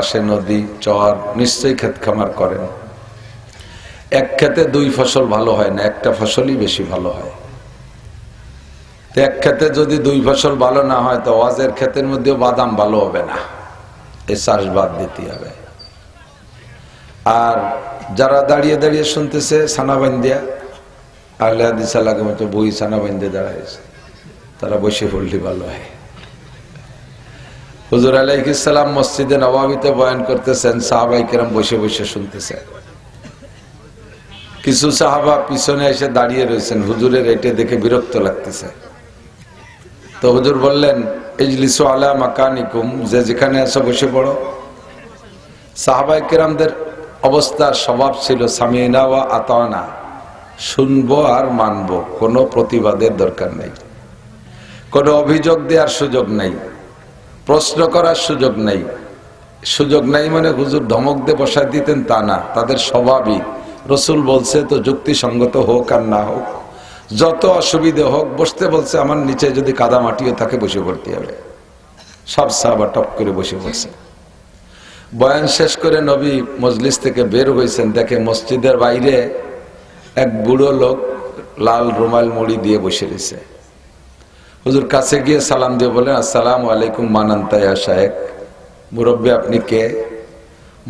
পাশে নদী চর, নিশ্চয়ই ক্ষেত খামার করেন। এক ক্ষেতে দুই ফসল ভালো হয় না, একটা ফসলই বেশি ভালো হয়। এক ক্ষেতে যদি দুই ফসল ভালো না হয় তো ওয়াজের ক্ষেতের মধ্যেও বাদাম ভালো হবে না, এই চাষবাদ দিতে হবে। আর যারা দাঁড়িয়ে দাঁড়িয়ে শুনতেছে সানা বান্দিয়া, আহলে হাদিস লাগে মতো বই সানা বান্দিয়ে দাঁড়াইছে, তারা বসে পড়লে ভালো হয়। হুজুর আলাইহিস সালাম মসজিদে নববীতে বয়ান করতেছেন, সাহাবায়ে কেরাম বসে বসে শুনতেছেন। কিছু সাহাবা পিছনে এসে দাঁড়িয়ে রয়েছেন, হুজুরের এটা দেখে বিরক্ত লাগতেছে। তো হুজুর বললেন, ইজলিসু আলা মাকানিকুম, যে যেখানে আছো বসে পড়ো। সাহাবায়ে কেরামদের অবস্থার স্বভাব ছিল সামিনা ওয়া আতানা, শুনবো আর মানবো, কোনো প্রতিবাদের দরকার নেই, কোনো অভিযোগ দেওয়ার সুযোগ নেই, প্রশ্ন করার সুযোগ নেই। সুযোগ নাই মানে হুজুর ধমক দিয়ে বসায় দিতেন তা না, তাদের স্বভাবই রসুল বলছে তো যুক্তিসঙ্গত হোক আর না হোক, যত অসুবিধে হোক, বসতে বলছে আমার নিচে যদি কাদা মাটিও থাকে বসে পড়তে হবে। সব সাহাবা টপ করে বসে পড়ছে। বয়ান শেষ করে নবী মজলিস থেকে বের হয়েছেন, দেখে মসজিদের বাইরে এক বুড়ো লোক লাল রুমাল মুড়ি দিয়ে বসে রয়েছে। হুজুর কাছে গিয়ে সালাম দিয়ে বলেন, আসসালামু আলাইকুম মানান্তা ইয়া শায়েখ, মুরব্বী আপনি কে?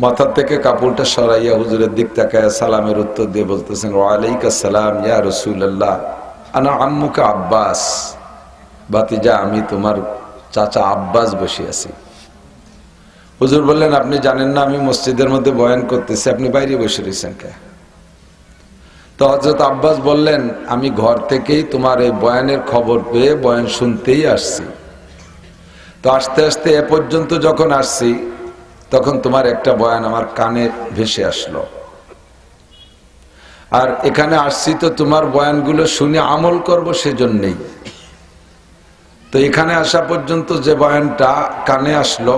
মাথা থেকে কাপড়টা সরাইয়া হুজুরের দিক তাকায় সালামের উত্তর দিয়ে বলতেছেন, ওয়ালাইকুম আসসালাম ইয়া রাসূলুল্লাহ, আনা আম্মুকা আব্বাস, ভাতিজা আমি তোমার চাচা আব্বাস বসে আছি। হুজুর বললেন, আপনি জানেন না আমি মসজিদের মধ্যে বয়ান করতেছি, আপনি বাইরে বসে রয়েছেন কে? তো হযরত আব্বাস বললেন, আমি ঘর থেকেই তোমার এই বয়ানের খবর পেয়ে বয়ান শুনতেই আসছি। তো আস্তে আস্তে এ পর্যন্ত যখন আসছি তখন তোমার একটা বয়ান আমার কানে ভেসে আসলো, আর এখানে আসছি তো তোমার বয়ানগুলো শুনে আমল করব সেজন্যই। তো এখানে আসা পর্যন্ত যে বয়ানটা কানে আসলো,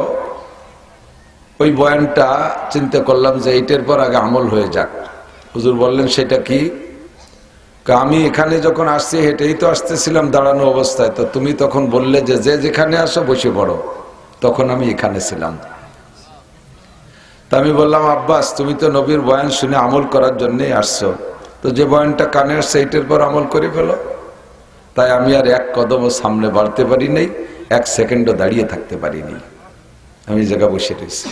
ওই বয়ানটা চিন্তা করলাম যে এইটার পর আগে আমল হয়ে যাক। হুজুর বললেন, সেটা কি? আমি এখানে যখন আসছি হেঁটেই তো আসতেছিলাম দাঁড়ানো অবস্থায়, তো তুমি তখন বললে যে যে যেখানে আসো বসে পড়ো, তখন আমি এখানে ছিলাম। তা আমি বললাম, আব্বাস তুমি তো নবীর বয়ান শুনে আমল করার জন্যই আসছো, তো যে বয়ানটা কানে আসছে এইটার পর আমল করে ফেলো। তাই আমি আর এক কদমও সামনে বাড়তে পারি নাই, এক সেকেন্ডও দাঁড়িয়ে থাকতে পারিনি, আমি জায়গা বসে রয়েছি।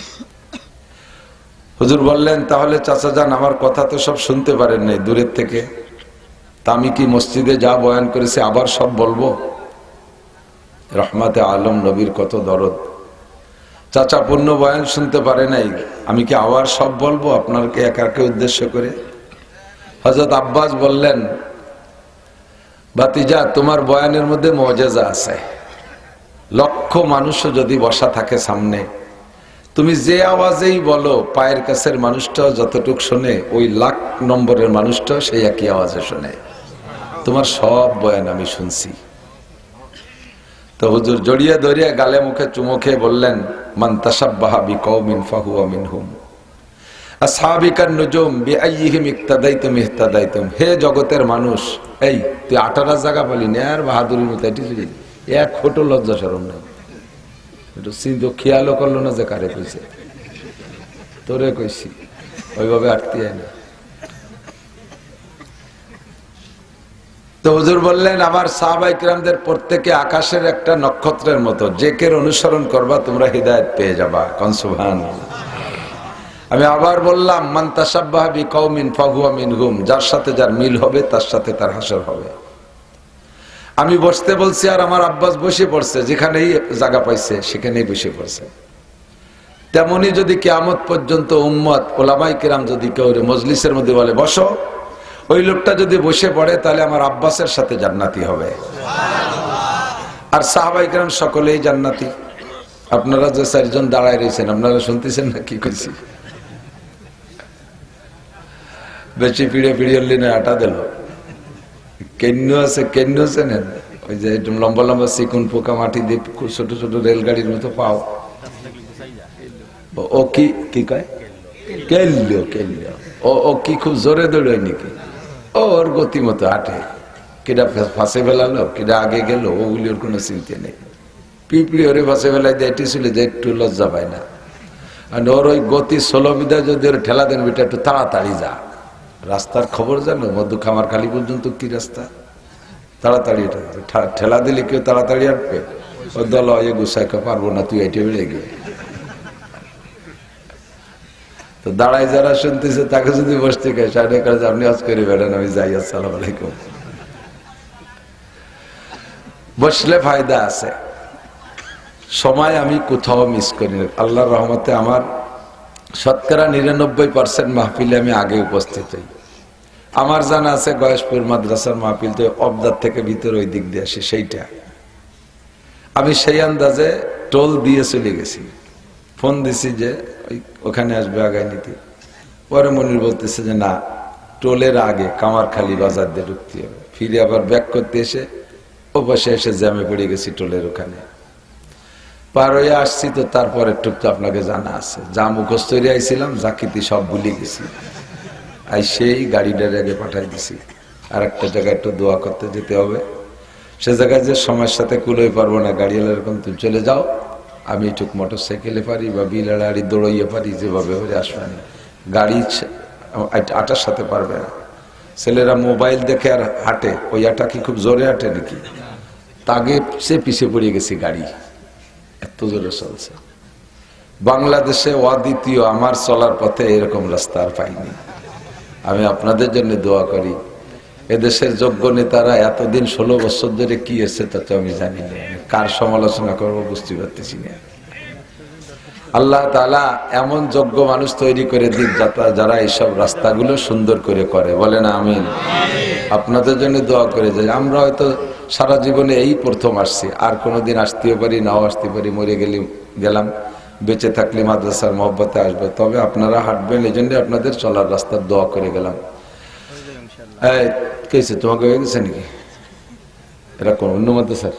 হুজুর বললেন, তাহলে চাচা যান আমার কথা তো সব শুনতে পারেন নাই দূরের থেকে, তা আমি কি মসজিদে যা বয়ান করেছি আবার সব বলবো? রহমাতে আলম নবীর কত দরদ, চাচা পূর্ণ বয়ান শুনতে পারে নাই, আমি কি আবার সব বলবো আপনাকে একাকে উদ্দেশ্য করে? হযরত আব্বাস বললেন, ভাতিজা তোমার বয়ানের মধ্যে মুআজিজা আছে। লক্ষ মানুষও যদি বসা থাকে সামনে, তুমি যে আওয়াজেই বলো পায়ের কাছের মানুষটাও যতটুক শোনে, ওই লাখ নম্বরের মানুষটাও সেই একই আওয়াজে শোনে। তোমার সব বয়ান আমি শুনছি। তো হুজুর জড়িয়ে ধরিয়ে গালে মুখে চুমো খেয়ে বললেন, মান তাশাব্বাহা বিকওমিন ফাহুয়া মিনহুম, আসহাবিকান নুজুম বিআইয়িহিম ইক্তাদাইতুম ইহতাদাইতুম। হে জগতের মানুষ, এই তুই 18 জায়গা বলি না আর বাহাদুরির মতো এটি এক ফোটো লজ্জা শরম নাই, একটু চিন্তা খেয়ালও করলো না যে কারে কইছে, তোরে কইছি, ওইভাবে আটতে হয় না। তো হুজুর বললেন, আমার সাহাবায়ে কিরামদের প্রত্যেকে আকাশের একটা নক্ষত্রের মতো, যে কের অনুসরণ করবা তোমরা হিদায়াত পেয়ে যাবা। কোন সুবহানাল্লাহ। আমি আবার বললাম, মান তাশাব্বাহা বিকওমিন ফাহুয়া মিনহুম, যার সাথে যার মিল হবে তার সাথে তার হাসর হবে। আমি বসতে বলছি আর আমার আব্বাস বসে পড়ছে, যেখানেই জায়গা পাইছে সেখানেই বসে পড়ছে। তেমনি যদি কিয়ামত পর্যন্ত উম্মত ওলামায়ে কিরাম যদি কেউ মজলিসের মধ্যে বলে বসো, ওই লোকটা যদি বসে পড়ে তাহলে আমার আব্বাসের সাথে জান্নাতি হবে, আর সাহাবায়ে কিরাম সকলেই জান্নাতি। আপনারা যে 4 জন দাঁড়ায় রয়েছেন, আপনারা শুনতেছেন না কি কইছি? বেশি পিড়ে পিড়িয়ে না আটা দিল, কেন্নু আছে, কেন্নু আছে না, ওই যে লম্বা লম্বা চিকুন পোকা মাটি দিয়ে ছোট ছোট রেলগাড়ির মতো পাও, ও কি কি কয় কেল্লো কেল্লো, ও কি খুব জোরে দৌড়ায় নাকি? ওর গতি মতো হাঁটে, কেটা ফাঁসে ফেলালো, কেটা আগে গেল, ওগুলির কোনো চিন্তা নেই। পিঁপড়ি ওরে ফাঁসে ফেলাই দিয়ে ছিল যে একটু লজ্জা পায় না। আর ওর ওই গতি 16 বিদা যদি ওর ঠেলা দেন বেটা একটু তাড়াতাড়ি যা, রাস্তার খবর জানো মধু খামার খালি পর্যন্ত কি রাস্তা, তাড়াতাড়ি এটা ঠেলা দিলে কেউ তাড়াতাড়ি আসবে, ও দল এ গুছাইতে পারবো না, তুই এটি বেড়ে গিয়ে। তো দাঁড়ায় যারা শুনতেছে তাকে যদি বসতে খায় সাড়ে কাজ আপনি আজ করে বেড়ান, আমি যাই, আসসালাম আলাইকুম। বসলে ফায়দা আছে। সময় আমি কোথাও মিস করি না, আল্লাহর রহমতে আমার শতকরা 99% মাহফিলে আমি আগে উপস্থিত হই। আমার জানা আছে গয়েশপুর মাদ্রাসার মাহফিল তো অবদার থেকে ভিতরে ওই দিক দিয়ে আসে, সেইটা আমি সেই আন্দাজে টোল দিয়ে চলে গেছি, ফোন দিছি যে ওখানে আসবে আগায় নিতে। পরে মনির বলতেছে যে না, টোলের আগে কামারখালি বাজার দিয়ে ঢুকতে হবে। ফিরে আবার ব্যাক করতে এসে ও পাশে এসে জ্যামে পড়ে গেছি টোলের ওখানে। পার হয়ে আসছি তো তারপরে টুক তো আপনাকে জানা আছে, যা মুখস্থ হয়ে আইছিলাম জাকিতি সব ভুলে গেছি। আর সেই গাড়িটার আগে পাঠাই দিছি, আর একটা জায়গায় একটু দোয়া করতে যেতে হবে। সে জায়গায় যে সময়ের সাথে কুলোই পারবো না, গাড়িওয়ালা এরকম তুমি চলে যাও, আমি একটু মোটর সাইকেলে পারি বা বিলাড়ি দৌড়াইয়ে পারি, যেভাবে হয়ে আসবানি। গাড়ি আটার সাথে পারবে না। ছেলেরা মোবাইল দেখে আর হাঁটে, ওই আটা কি খুব জোরে হাঁটে নাকি, তাকে সে পিছিয়ে পড়ে গেছি, গাড়ি এত জোরে চলছে। বাংলাদেশে অদ্বিতীয়, আমার চলার পথে এরকম রাস্তা আর পাইনি। আমি আপনাদের জন্য দোয়া করি, এদেশের যোগ্য নেতারা এতদিন 16 বছর ধরে কি এসছে তা তো আমি জানি না, কার সমালোচনা করবো বুঝতে পারতেছি না। আল্লাহ তাআলা এমন যোগ্য মানুষ তৈরি করে দিক যারা এইসব রাস্তাগুলো সুন্দর করে করে, বলেন আমিন। আপনাদের জন্য দোয়া করে যাই। আমরা হয়তো সারা জীবনে এই প্রথম আসছি, আর কোনোদিন আসতেও পারি, নাও আসতে পারি, মরে গেলাম, বেঁচে থাকলে মাদ্রাসার মহব্বতে আসবে। তবে আপনারা হাঁটবেন, এই জন্য আপনাদের চলার রাস্তার দোয়া করে গেলাম। কেছে তোমাকে হয়ে গেছে নাকি? এরা কোন অন্য মাদ্রাসার?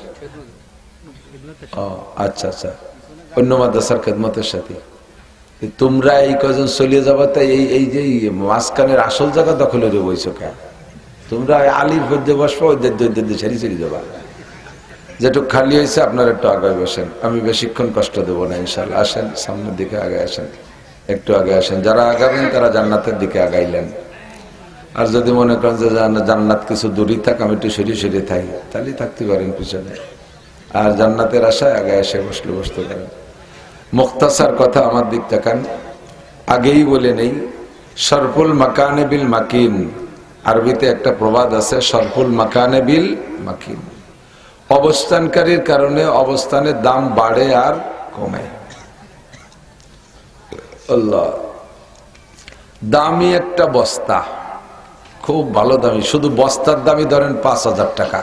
ও আচ্ছা আচ্ছা, অন্য মাদ্রাসার খেদমতের সাথে তোমরা এই কজন চলিয়ে যাবা, তাই এই যে মাঝখানের আসল জায়গা দখলে বইছো কেন? তোমরা আলির মধ্যে বসবো, সারি চলে যাবা। যেটুকু খালি হয়েছে আপনারা একটু আগে বসেন, আমি বেশিক্ষণ কষ্ট দেবো না ইনশাল্লাহ। আসেন সামনের দিকে আগে আসেন, একটু আগে আসেন। যারা আগাবেন তারা জান্নাতের দিকে আগাইলেন। আর যদি মনে করেন যে জান্নাত কিছু দূরই থাক, আমি একটু সরিয়ে থাকি, তাহলে থাকতে পারেন পিছনে। আর জান্নাতের আশায় আগে এসে বসতে পারেন। মুখতাসার কথা আমার দিক তাকান, আগেই বলে নেই, শরফুল মাকানে বিল মাকিন, আরবিতে একটা প্রবাদ আছে, শরফুল মাকানে বিল মাকিন। অবস্থানকারীর কারণে অবস্থানের দাম বাড়ে আর কমে। আল্লাহ, দামি একটা বস্তা, খুব ভালো দামি, শুধু বস্তার দামই ধরেন 5,000 টাকা।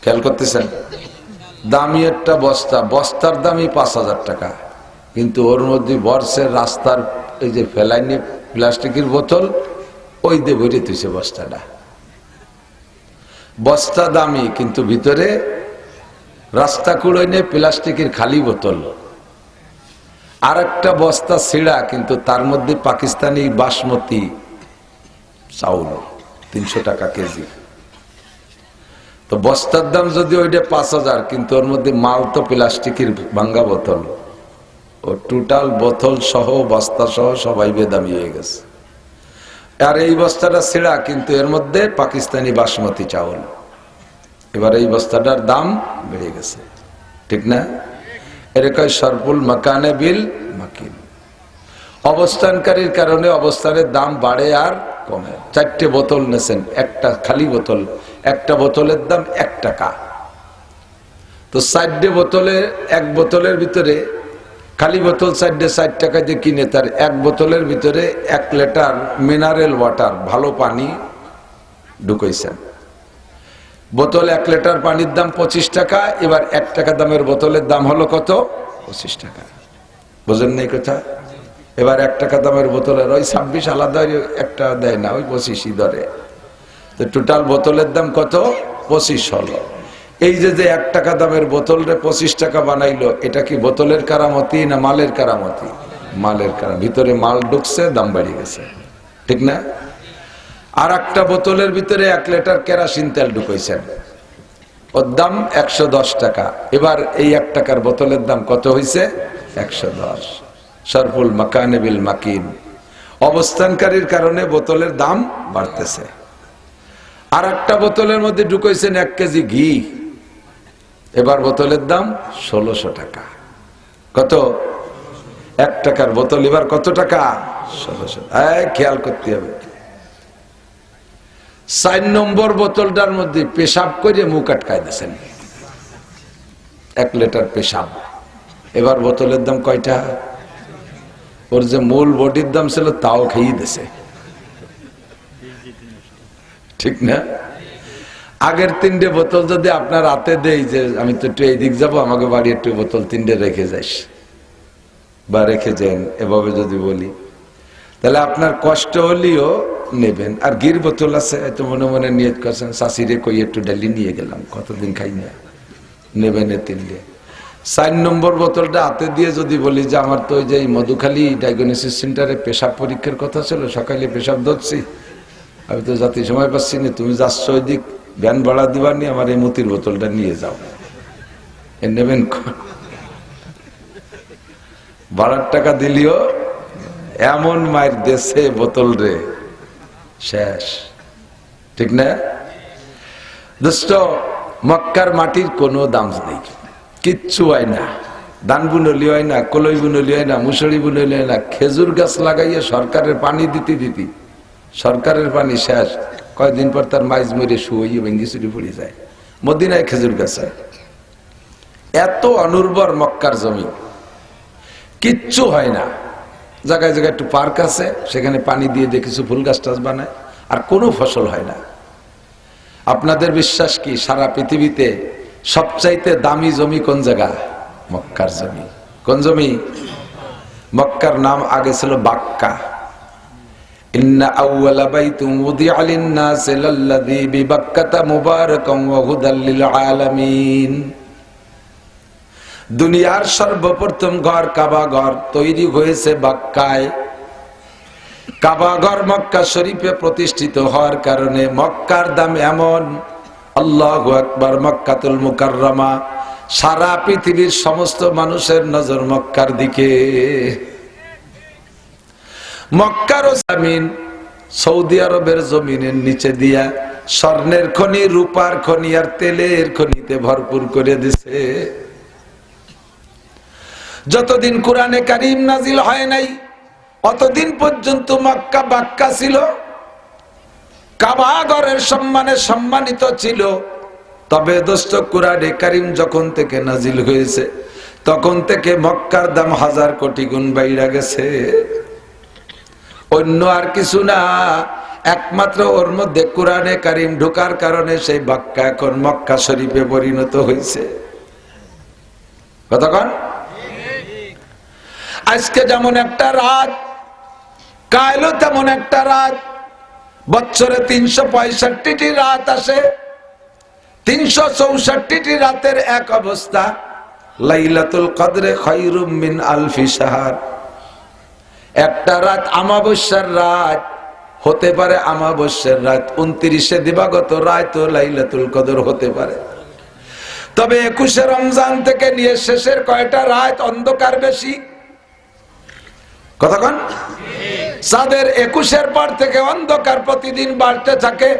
খেয়াল করতেছেন? দামি একটা বস্তা, বস্তার দামই 5,000 টাকা, কিন্তু ওর মধ্যে বর্ষের রাস্তার এই যে ফেলাইনি প্লাস্টিকের বোতল, ওই দিয়ে ভরে তুইছে বস্তাটা। বস্তা দামি, কিন্তু ভিতরে রাস্তা কুড়াইনে প্লাস্টিকের খালি বোতল। আর একটা বস্তা ছিঁড়া, কিন্তু তার মধ্যে পাকিস্তানি বাসমতি চাউল 300 টাকা কেজি। তো বস্তার দাম যদি ওইটা 5,000, কিন্তু ওর মধ্যে মাল তো প্লাস্টিকের ভাঙ্গা বোতল। ও টোটাল বোতল সহ বস্তা সহ সবাই বেদামি হয়ে গেছে। আর এই বস্তাটা ছিঁড়া, কিন্তু এর মধ্যে পাকিস্তানি বাসমতি চাউল। এবার এই বস্তাটার দাম বেড়ে গেছে, ঠিক না? এরকম শরফুল মাকানে বিল মাকিন। অবস্থানকারীর কারণে অবস্থানের দাম বাড়ে আর কমে। 4টে বোতল নেছেন, একটা খালি বোতল, একটা বোতলের দাম 1 টাকা। তো 4টে বোতলে, এক বোতলের ভিতরে খালি বোতল 4 টাকা দিয়ে কিনে, তার এক বোতলের ভিতরে 1 লিটার মিনারেল ওয়াটার, ভালো পানি ঢুকাইছেন। বোতল 1 লিটার পানির দাম 25 টাকা। এবার 1 টাকা দামের বোতলের দাম হলো কত? 25 টাকা। বোঝেন নাই কথা? এবার 1 টাকা দামের বোতলের ওই 26 আলাদা একটা দেয় না, ওই 25ই ধরে। তো টোটাল বোতলের দাম কত? 25 হলো। এই যে 1 টাকা দামের বোতলরে 25 টাকা বানাইলো, এটা কি বোতলের কারামতি না মালের কারামতি? মালের কারাম। ভিতরে মাল ঢুকছে, দাম বেড়ে গেছে, ঠিক না? আর একটা বোতলের ভিতরে 1 লিটার কেরোসিন তেল ঢুকাইছেন, ওর দাম 110 টাকা। এবার এই 1 টাকার বোতলের দাম কত হয়েছে? 110। শরফুল মাকানে বিল মাকিন, অবস্থানকারীর কারণে বোতলের দাম বাড়তেছে। আর একটা বোতলের মধ্যে ঢুকাইছেন 1 কেজি ঘি, এবার বোতলের দাম 1600 টাকা। কত? 1 টাকার বোতল এবার কত টাকা? 1600। খেয়াল করতে হবে। 4 নম্বর বোতলটার মধ্যে পেশাব করে মুখ আটকায় দিয়েছেন, 1 লিটার পেশাব। এবার বোতলের দাম কয়টা? ওর যে মূল বডির দাম ছিল তাও খেয়ে দিছে, ঠিক না? আগের 3টে বোতল যদি আপনার হাতে দেই যে আমি তো একটু এইদিক যাবো, আমাকে বাড়ি একটু বোতল 3টে রেখে যাইস বা রেখে যান, এভাবে যদি বলি তাহলে আপনার কষ্ট হলেও নেবেন। আর গির বোতল আছে, এত মনে মনে নিয়ত করছেন শাশিরে কই একটু ডালি নিয়ে গেলাম, কতদিন খাই না, নেবেন 3টে। 4 নম্বর বোতলটা হাতে দিয়ে যদি বলি যে আমার তো ওই যে মধুখালী ডায়াগনোসিস সেন্টারে পেশাব পরীক্ষার কথা ছিল, সকালে পেশাব ধরছি, আমি তো যাতে সময় পাচ্ছি না, তুমি যাচ্ছ ওই দিক ভ্যান ভাড়া দিবার নি, আমার এই মতির বোতলটা নিয়ে যাও, নেবেন? ভাড়ার টাকা দিলিও এমন মায়ের দেশে বোতল রে শেষ, ঠিক না? দোস্ত, মক্কার মাটির কোনো দাম নেই, কিচ্ছু হয় না, ধান বুনলি হয় না, কলই বুনলি হয় না, মুসুরি বুনলি হয় না। খেজুর গাছ লাগাইয়া সরকারের পানি দিতে দিতে সরকারের পানি শেষ, কয়দিন পর তার মাইজ মরে শুয়ে ভেঙ্গি চুরি পড়ে যায়। মদিনায় খেজুর গাছ হয়, এত অনুর্বর মক্কার জমি, কিচ্ছু হয় না। জায়গায় জায়গায় একটু পার্ক আছে, সেখানে পানি দিয়ে দিয়ে কিছু ফুল গাছ টাছ বানায়, আর কোনো ফসল হয় না। আপনাদের বিশ্বাস কি সারা পৃথিবীতে সবচাইতে দামি জমি কোন জায়গা? মক্কার জমি। কোন জমি? মক্কার নাম আগে ছিল বাক্কা। ইন্না আউওয়ালা বাইতুন উদিআ লিন-নাসি লাল্লাযী বিবাক্কাতা মুবারাকান ওয়া হুদাল লিল আলামিন। দুনিয়ার সর্বপ্রথম ঘর কাবা ঘর তৈরি হয়েছে বাক্কায়। কাবা ঘর মক্কা শরীফে প্রতিষ্ঠিত হওয়ার কারণে মক্কার দাম এমন, আল্লাহু আকবার, মক্কাতুল মুকাররমা, সারা পৃথিবীর সমস্ত মানুষের নজর মক্কার দিকে। মক্কার জমিন সৌদি আরবের জমিনের নিচে দিয়া স্বর্ণের খনি, রূপার খনি আর তেলের খনিতে ভরপুর করে দিছে। যতদিন কোরআনে কারীম নাজিল হয় নাই অতদিন পর্যন্ত মক্কা বাক্কা ছিল, কাবা ঘরের সম্মানে সম্মানিত ছিল। তবে দোস্ত, কোরআনে কারীম যখন থেকে নাজিল হয়েছে তখন থেকে মক্কার দাম 1000 কোটি গুণ বাইরে গেছে। অন্য আর কিছু না, একমাত্র ওর মধ্যে কোরআনে কারীম ঢোকার কারণে সেই বাক্কা এখন মক্কা শরীফে পরিণত হয়েছে। কতক্ষণ? আজকে যেমন একটা রাত, কালও তেমন একটা রাত। বছরে 365টি রাত আসে, 364টি রাতের এক অবস্থা। লাইলাতুল কদরে খায়রুম মিন আলফি শাহর। একটা রাত আমাবস্যার রাত হতে পারে, আমাবস্যার রাত 29শে দিবাগত রাত ও লাইলাতুল কদর হতে পারে। তবে 21শে রমজান থেকে নিয়ে শেষের কয়টা রাত অন্ধকার বেশি। কতক্ষণ? চাঁদের 21-এর পর থেকে অন্ধকার প্রতিদিন বাড়তে থাকে।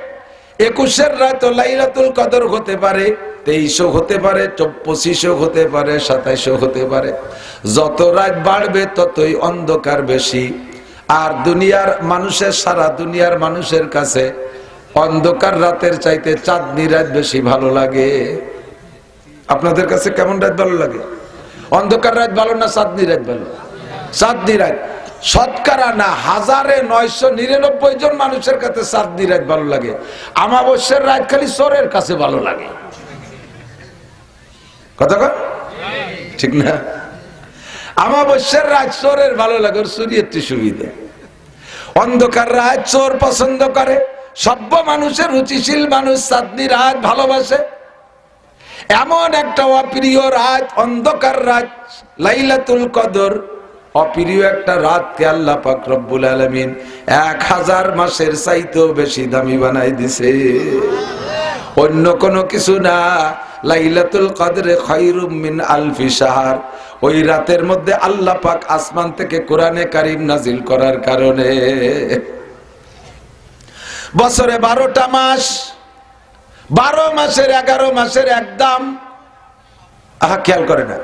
21-এর রাত লাইলাতুল কদর হতে পারে, 2300 হতে পারে, 2500 হতে পারে, 2700 হতে পারে। যত রাত বাড়বে ততই অন্ধকার বেশি। আর দুনিয়ার মানুষের, সারা দুনিয়ার মানুষের কাছে অন্ধকার রাতের চাইতে চাঁদনি রাত বেশি ভালো লাগে। আপনাদের কাছে কেমন রাত ভালো লাগে? অন্ধকার রাত ভালো না চাঁদনি রাত ভালো? চাঁদনি রাত। শতকরা না 1999 জন মানুষের কাছে চাঁদনি রাত ভালো লাগে। আমাবস্যার রাত খালি চোরের কাছে ভালো লাগে। কথা কন ঠিক না? আমাবস্যার রাত চোরের ভালো লাগে, ওর চুরি একটু সুবিধা। অন্ধকার রাত চোর পছন্দ করে, সভ্য মানুষের, রুচিশীল মানুষ চাঁদনি রাত ভালোবাসে। এমন একটা অপ্রিয় রাত অন্ধকার রাত লাইলাতুল কদর, অপ্রিয় একটা রাতকে আল্লাহ পাক রব্বুল আলামিন 1000 মাসের চাইতেও বেশি দামি বানাই দিছে। অন্য কোনো কিছু না। লাইলাতুল কদরে খায়রুম মিন আলফি শাহর, ওই রাতের মধ্যে আল্লাহ পাক আসমান থেকে কোরআনে কারীম নাজিল করার কারণে বছরে 12টা মাস, 12 মাসের 11 মাসের এক দাম। খেয়াল করে না,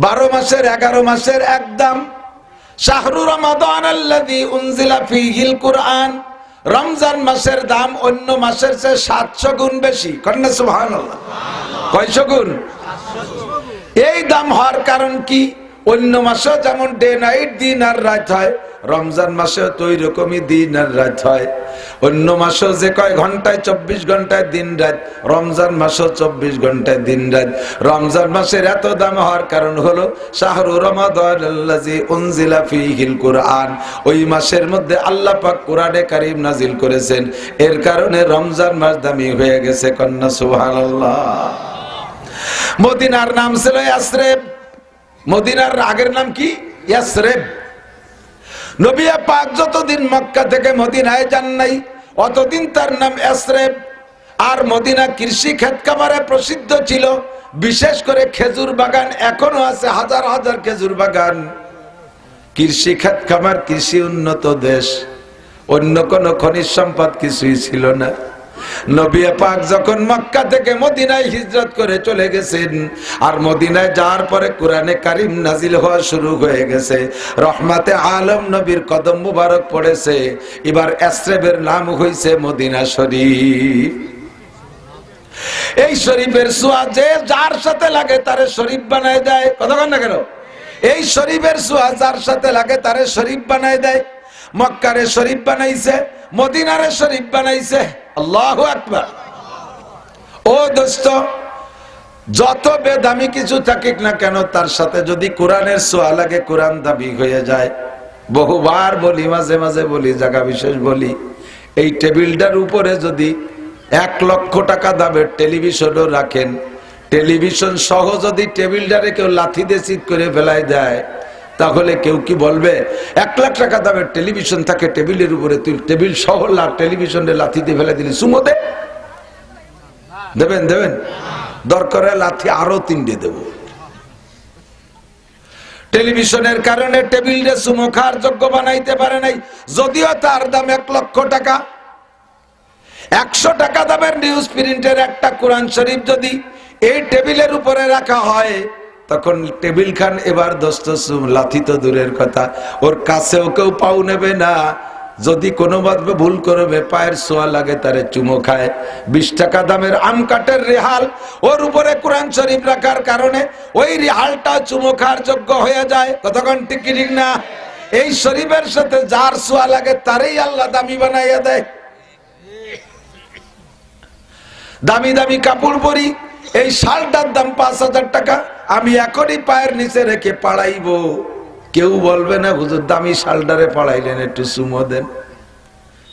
12 মাসের 11 মাসের এক দাম। শাহরু রমাদান আল্লাযী উনজিলা ফীহিল কুরআন, রমজান মাসের দাম অন্য মাসের চেয়ে 700 গুণ বেশি। কন্যা সুবহানাল্লাহ। কয়শো গুণ? এই দাম হওয়ার কারণ কি? অন্য মাসে যেমন ডে নাইট, দিন আর রাত হয়, রমজান মাসে তো ওই রকমই দিন আর রাত হয়। অন্য মাসে যে কয় ঘন্টায় 24 ঘন্টায় দিন রাত, রমজান মাসে 24 ঘন্টায় দিন রাত। রমজান মাসের এত দাম হওয়ার কারণ হলো শাহরু রমাদান আল্লাযী উনজিলা ফীহিল কুরআন, ওই মাসের মধ্যে আল্লাহ পাক কোরআনে কারীম নাজিল করেছেন, এর কারণে রমজান মাস দামি হয়ে গেছে। কন্যা সুবহানাল্লাহ। মদিনার নাম ছিল ইয়াসরিব, মদিনার আগের নাম কি? ইয়াসরিব। নবী পাক যতদিন মক্কা থেকে মদিনায় যান নাই, অতদিন তার নাম ইয়াসরিব। আর মদিনা কৃষি ক্ষেত খামারে প্রসিদ্ধ ছিল, বিশেষ করে খেজুর বাগান এখনো আছে, হাজার হাজার খেজুর বাগান। কৃষি ক্ষেত খামার, কৃষি উন্নত দেশ, অন্য কোনো খনিজ সম্পদ কিছুই ছিল না। নবী পাক যখন মক্কা থেকে মদিনায় হিজরত করে চলে গেছেন, আর মদিনায় যাওয়ার পরে কোরআনে কারীম নাজিল হওয়া শুরু হয়ে গেছে, রহমাতে আলম নবীর কদম মুবারক পড়েছে, এবার ইয়াসরিবের নাম হইছে মদিনা শরীফ। এই শরীফের ছোঁয়া যে যার সাথে লাগে তারে শরীফ বানায় দেয়। কথা বলেন না কেন? এই শরীফের ছোঁয়া যার সাথে লাগে তারে শরীফ বানায় দেয়। মক্কারে শরীফ বানাইছে, মদিনারে শরীফ বানাইছে। আল্লাহু আকবার। ও দোস্ত, যত বেদামি কিছু থাকুক না কেন, তার সাথে যদি কোরআনের ছোঁয়া লাগে, কোরআন দাবি হয়ে যায়। বহুবার বলি, মাঝে মাঝে বলি, জায়গা বিশেষ বলি, এই টেবিলটার উপরে যদি 1 লক্ষ টাকা দামের টেলিভিশনও রাখেন, টেলিভিশন সহ যদি টেবিলটারে কেউ লাথি দিয়ে চিৎ করে ফেলাই দেয়, তাহলে কেউ কি বলবে 1 লাখ টাকা দামের টেলিভিশন থাকে টেবিলের উপরে, তুই টেবিল সহ টেলিভিশনে লাথি দিয়ে ফেলে দিলি, সুমো দে? দেবেন? দেবেন? দরকারে লাথি আরো 3টে দেব। টেলিভিশনের কারণে টেবিলটা সুমো খাওয়ার যোগ্য বানাইতে পারে নাই, যদিও তার দাম 1 লক্ষ টাকা। 100 টাকা দামের নিউজ প্রিন্টের একটা কোরআন শরীফ যদি এই টেবিলের উপরে রাখা হয়, তখন টেবিল খান এবার দোস্ত লাথি তো দূরের কথা, ওর কাছেও কেউ পাও নেবে না। যদি কোনো ভাবে ভুল করবে, পায়ের ছোঁয়া লাগে, তারে চুমো খায়। 20 টাকা দামের আম কাঠের রেহাল, ওর উপরে কোরআন শরীফ রাখার কারণে ওই রেহালটা চুমো খাওয়ার যোগ্য হয়ে যায়। কতক্ষণ ঠিক ঠিক না? এই শরীফের সাথে যার ছোঁয়া লাগে তারই আল্লাহ দামি বানাইয়া দেয়। দামি দামি কাপড় পরি, এই শালটার দাম 5000 টাকা, আমি এখনই পায়ের নিচে রেখে পাড়াইবো, কেউ বলবে না হুজুর দামি শালটারে পাড়াইলেন, একটু চুমো দেন।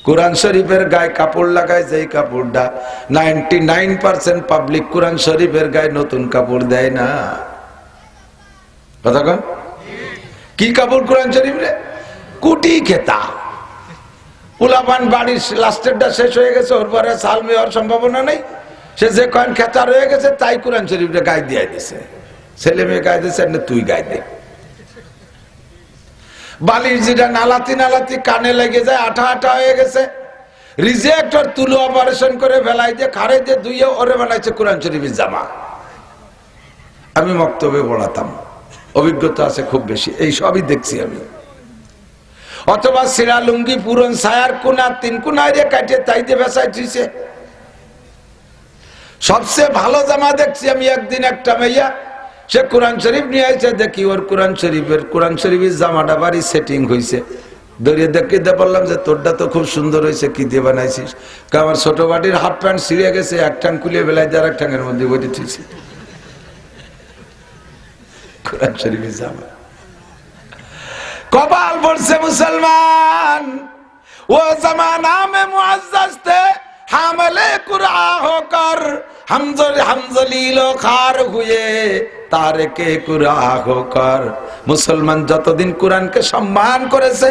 কোরআন শরীফের গায়ে কাপড় লাগায়, যেই কাপড়টা 99% পাবলিক কোরআন শরীফের গায়ে নতুন কাপড় দেয় না। কথা কন? কি কাপড় কোরআন শরীফ রে? কুটি খেতা। উলাবান বাড়ির লাস্টেরটা শেষ হয়ে গেছে, ওর পরে সালমি হওয়ার সম্ভাবনা নেই, সে যে কয়েন খেতা রয়ে গেছে তাই কোরআন শরীফটা গায়ে দিয়ে দিছে। ছেলে মেয়ে গায়ে দিছে, তুই গায়ে দে। বালির যেটা নালাতি নালাতি কানে লেগে যায়, আঠা আঠা হয়ে গেছে, রিজেক্টর তুলো অপারেশন করে ফেলাই দিয়ে খারে দিয়ে ধুইয়ে ওরে বানাইছে কোরআন শরীফের জামা। আমি মক্তবে পড়াতাম, অভিজ্ঞতা আছে খুব বেশি, এই সবই দেখছি আমি। অথবা সিরা লুঙ্গি পুরন ছায়ার কোনা 3 কোনায় রে কাটিয়ে তাই দিয়ে বেসাই দিছে। সবচেয়ে ভালো জামা দেখছি আমি একদিন, একটা মেয়া সে কোরআন শরীফ নিয়ে আসছে, দেখি ওর কোরআন শরীফের জামাটা বাড়ি সেটিং হয়েছে, দরিয়ে দেখতে বললাম যে তোরটা তো খুব সুন্দর হয়েছে, কি দিয়ে বানাইছিস? আমার ছোট বাটির হাফ প্যান্ট ছিঁড়ে গেছে, এক টাং খুলে বেলায় দিয়ে আরেক টাঙের মধ্যে বসে দিয়েছি কোরআন শরীফের জামা। কপাল পড়ছে মুসলমান, ও জামানা মে মুআজ্জাজ थे হামলে কুরআ होकर हमजलीलो खार हुए তারেকে কুরাহ কর। মুসলমান যতদিন কোরআনকে সম্মান করেছে,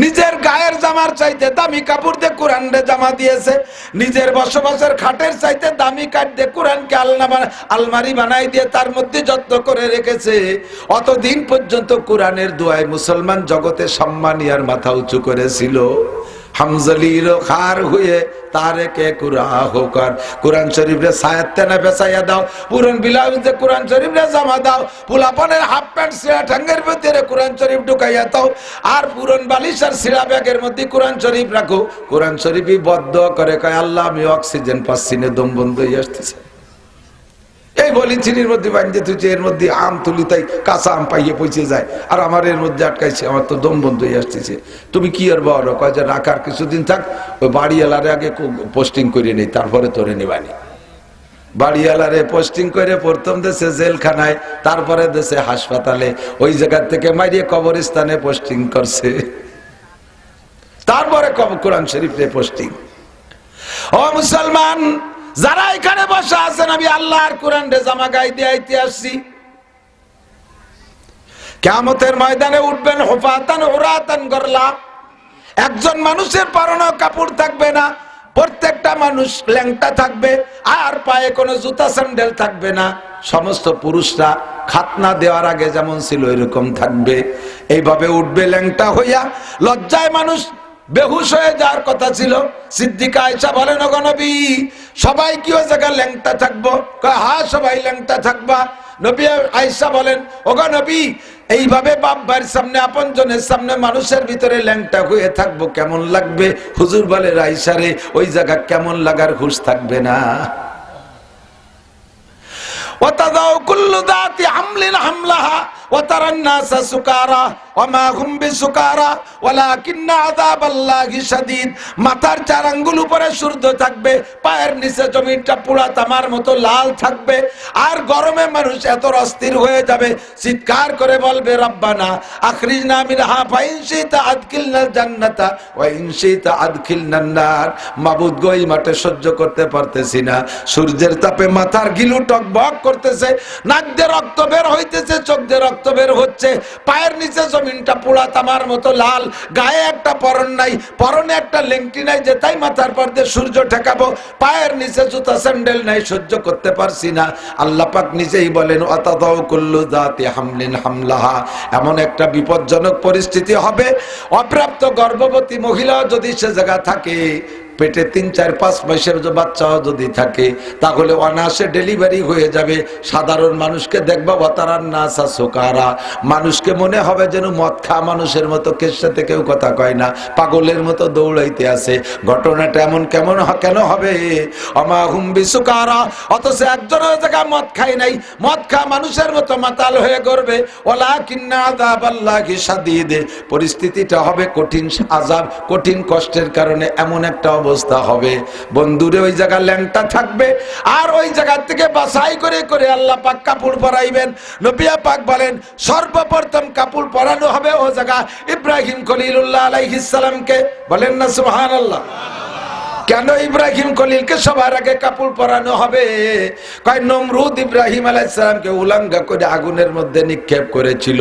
নিজের গায়ের জামার চাইতে দামি কাপড় দিয়ে কোরআনকে জামা দিয়েছে, নিজের বসবাসের খাটের চাইতে দামি কাঠ দিয়ে কোরআনকে আলমারি বানাই দিয়ে তার মধ্যে যত্ন করে রেখেছে, অতদিন পর্যন্ত কোরআনের দোয়ায় মুসলমান জগতে সম্মানিয়ার মাথা উঁচু করেছিল। হামজলির খার হয়ে তারেকে কুরাহ কর। কোরআন শরীফে সায়াতে না বেসাইয়া দাও, পুরন বিলাউজে কোরআন শরীফে জামা দাও, পুলাপনের হাফ প্যান্ট সিরা ঠাঙ্গের ভিতরে কোরআন শরীফ ঢুকাইয়া দাও, আর পুরন বালিশের সিরা ব্যাগের মধ্যে কোরআন শরীফ রাখো। কোরআন শরীফই বদ্ধ করে কয়, আল্লাহ আমি অক্সিজেন পাচ্ছি না, দম বন্ধ হয়ে আসতেছে। এই বলি চিনির মধ্যে বানিয়ে তুই এর মধ্যে আম তুলি, তাই কাঁচা আম পাইয়ে পৌঁছে যায়, আর আমার এর মধ্যে আটকাইছে, আমার তো দম বন্ধ হয়ে আসতেছে। তুমি কি আর বলো? কয় যে রাখার কিছুদিন থাক, ওই বাড়িওয়ালারে আগে পোস্টিং করে নেই, তারপরে তোরে নেবানি। বাড়িওয়ালারে পোস্টিং করে প্রথম দেশে জেলখানায়, তারপরে দেশে হাসপাতালে, ওই জায়গা থেকে মারিয়ে কবরস্থানে পোস্টিং করছে, তারপরে কোরআন শরীফে পোস্টিং। ও মুসলমান, যারা এখানে বসা আছেন, আমি আল্লাহর কোরআন রে জামা গায়ে দিয়ে আসছি। কিয়ামতের ময়দানে উঠবেন হুফাতান উরাতান গরলা। একজন মানুষের পরনে কাপড় থাকবে না, প্রত্যেকটা মানুষ ল্যাংটা থাকবে, আর পায়ে কোনো জুতা স্যান্ডেল থাকবে না। সমস্ত পুরুষরা খাতনা দেওয়ার আগে যেমন ছিল এরকম থাকবে। এইভাবে উঠবে ল্যাংটা হইয়া। লজ্জায় মানুষ বেহুশ হয়ে যাওয়ার কথা ছিল। সিদ্দিকা আয়েশা বলেন, ওগো নবী, সবাই কি ওই জায়গায় ল্যাংটা থাকবো? হ্যাঁ, সবাই ল্যাংটা থাকবা। নবী আয়েশা বলেন, ওগো নবী, এইভাবে বাপ ভাইয়ের সামনে, আপন জনের সামনে মানুষের ভিতরে ল্যাংটা হয়ে থাকবো, কেমন লাগবে? হুজুর বলেন, আয়েশা রে, ওই জায়গা কেমন লাগার হুঁশ থাকবে না। ওয়াতাদাউ কুল্লু যাতি হামলিন হামলাহা وترى الناس سكارى وما هم بسكارى ولكن عذاب الله شديد। মাথার চার আঙ্গুল উপরে সূর্য থাকবে, পায়ের নিচে জমিটা পুরা তামার মতো লাল থাকবে, আর গরমে মানুষ এত অস্থির হয়ে যাবে, চিৎকার করে বলবে, রব্বানা আখরিজনা মিনহা ফাইন শিতা আদখিলনাল জান্নাতা ওয়া ইন শিতা আদখিলনান নার। মাবুদ গো, এই মাঠে সহ্য করতে পারতেছি না, সূর্যের তাপে মাথার গিলু টকবক করতেছে, নাক দিয়ে রক্ত বের হইতেছে, চোখ দিয়ে রক্ত বের হচ্ছে, পায়ের নিচে জমিনটা পোড়া তামার মতো লাল, গায়ে একটা পরন নাই, পরনে একটা লেংটি নাই যে তাই মাথার পর দিয়ে সূর্য ঠেকাবো, পায়ের নিচে জুতা স্যান্ডেল নাই, সহ্য করতে পারছি না। আল্লাহ পাক নিজেই বলেন, ওয়াতাদাউ কুল্লু যাতি হামলিন হামলাহা। এমন একটা বিপজ্জনক পরিস্থিতি হবে, অপ্রাপ্ত গর্ভবতী মহিলা যদি সে জায়গা থাকে, পেটে 3-4-5 মাসের বাচ্চাও যদি থাকে, তাহলে অনায়াসে ডেলিভারি হয়ে যাবে। সাধারণ মানুষকে দেখবা ওয়াতারান নাসা সুকারা, মানুষকে মনে হবে যেন মদ খা মানুষের মতো, কের সাথে কেউ কথা কয় না, পাগলের মতো দৌড়াইতে আছে। ঘটনাটা এমন কেন হবে? আমা হুম বিসুকারা, অথচ একজন ওই জায়গায় মদ খাই নাই, মদ খা মানুষের মতো মাতাল হয়ে গড়বে। ওয়ালাকিন্না আযাবাল্লাহি শাদীদ, পরিস্থিতিটা হবে কঠিন আযাব, কঠিন কষ্টের কারণে এমন একটা অবস্থা হবে। বন্ধুরে, ওই জায়গা ল্যাংটা থাকবে, আর ওই জায়গা থেকে বাছাই করে করে আল্লাহ পাক কাপড় পরাইবেন। নবী পাক বলেন, সর্বপ্রথম কাপড় পরানো হবে ও জায়গা ইব্রাহিম খলিলুল্লাহ আলাইহিস সালামকে। বলেন না সুবহানাল্লাহ। কেন ইব্রাহিম খলিলকে সবার আগে কাপড় পরানো হবে? কয়, নমরুদ ইব্রাহিম আলাইহিস সালামকে উলাঙ্গা করে আগুনের মধ্যে নিক্ষেপ করেছিল,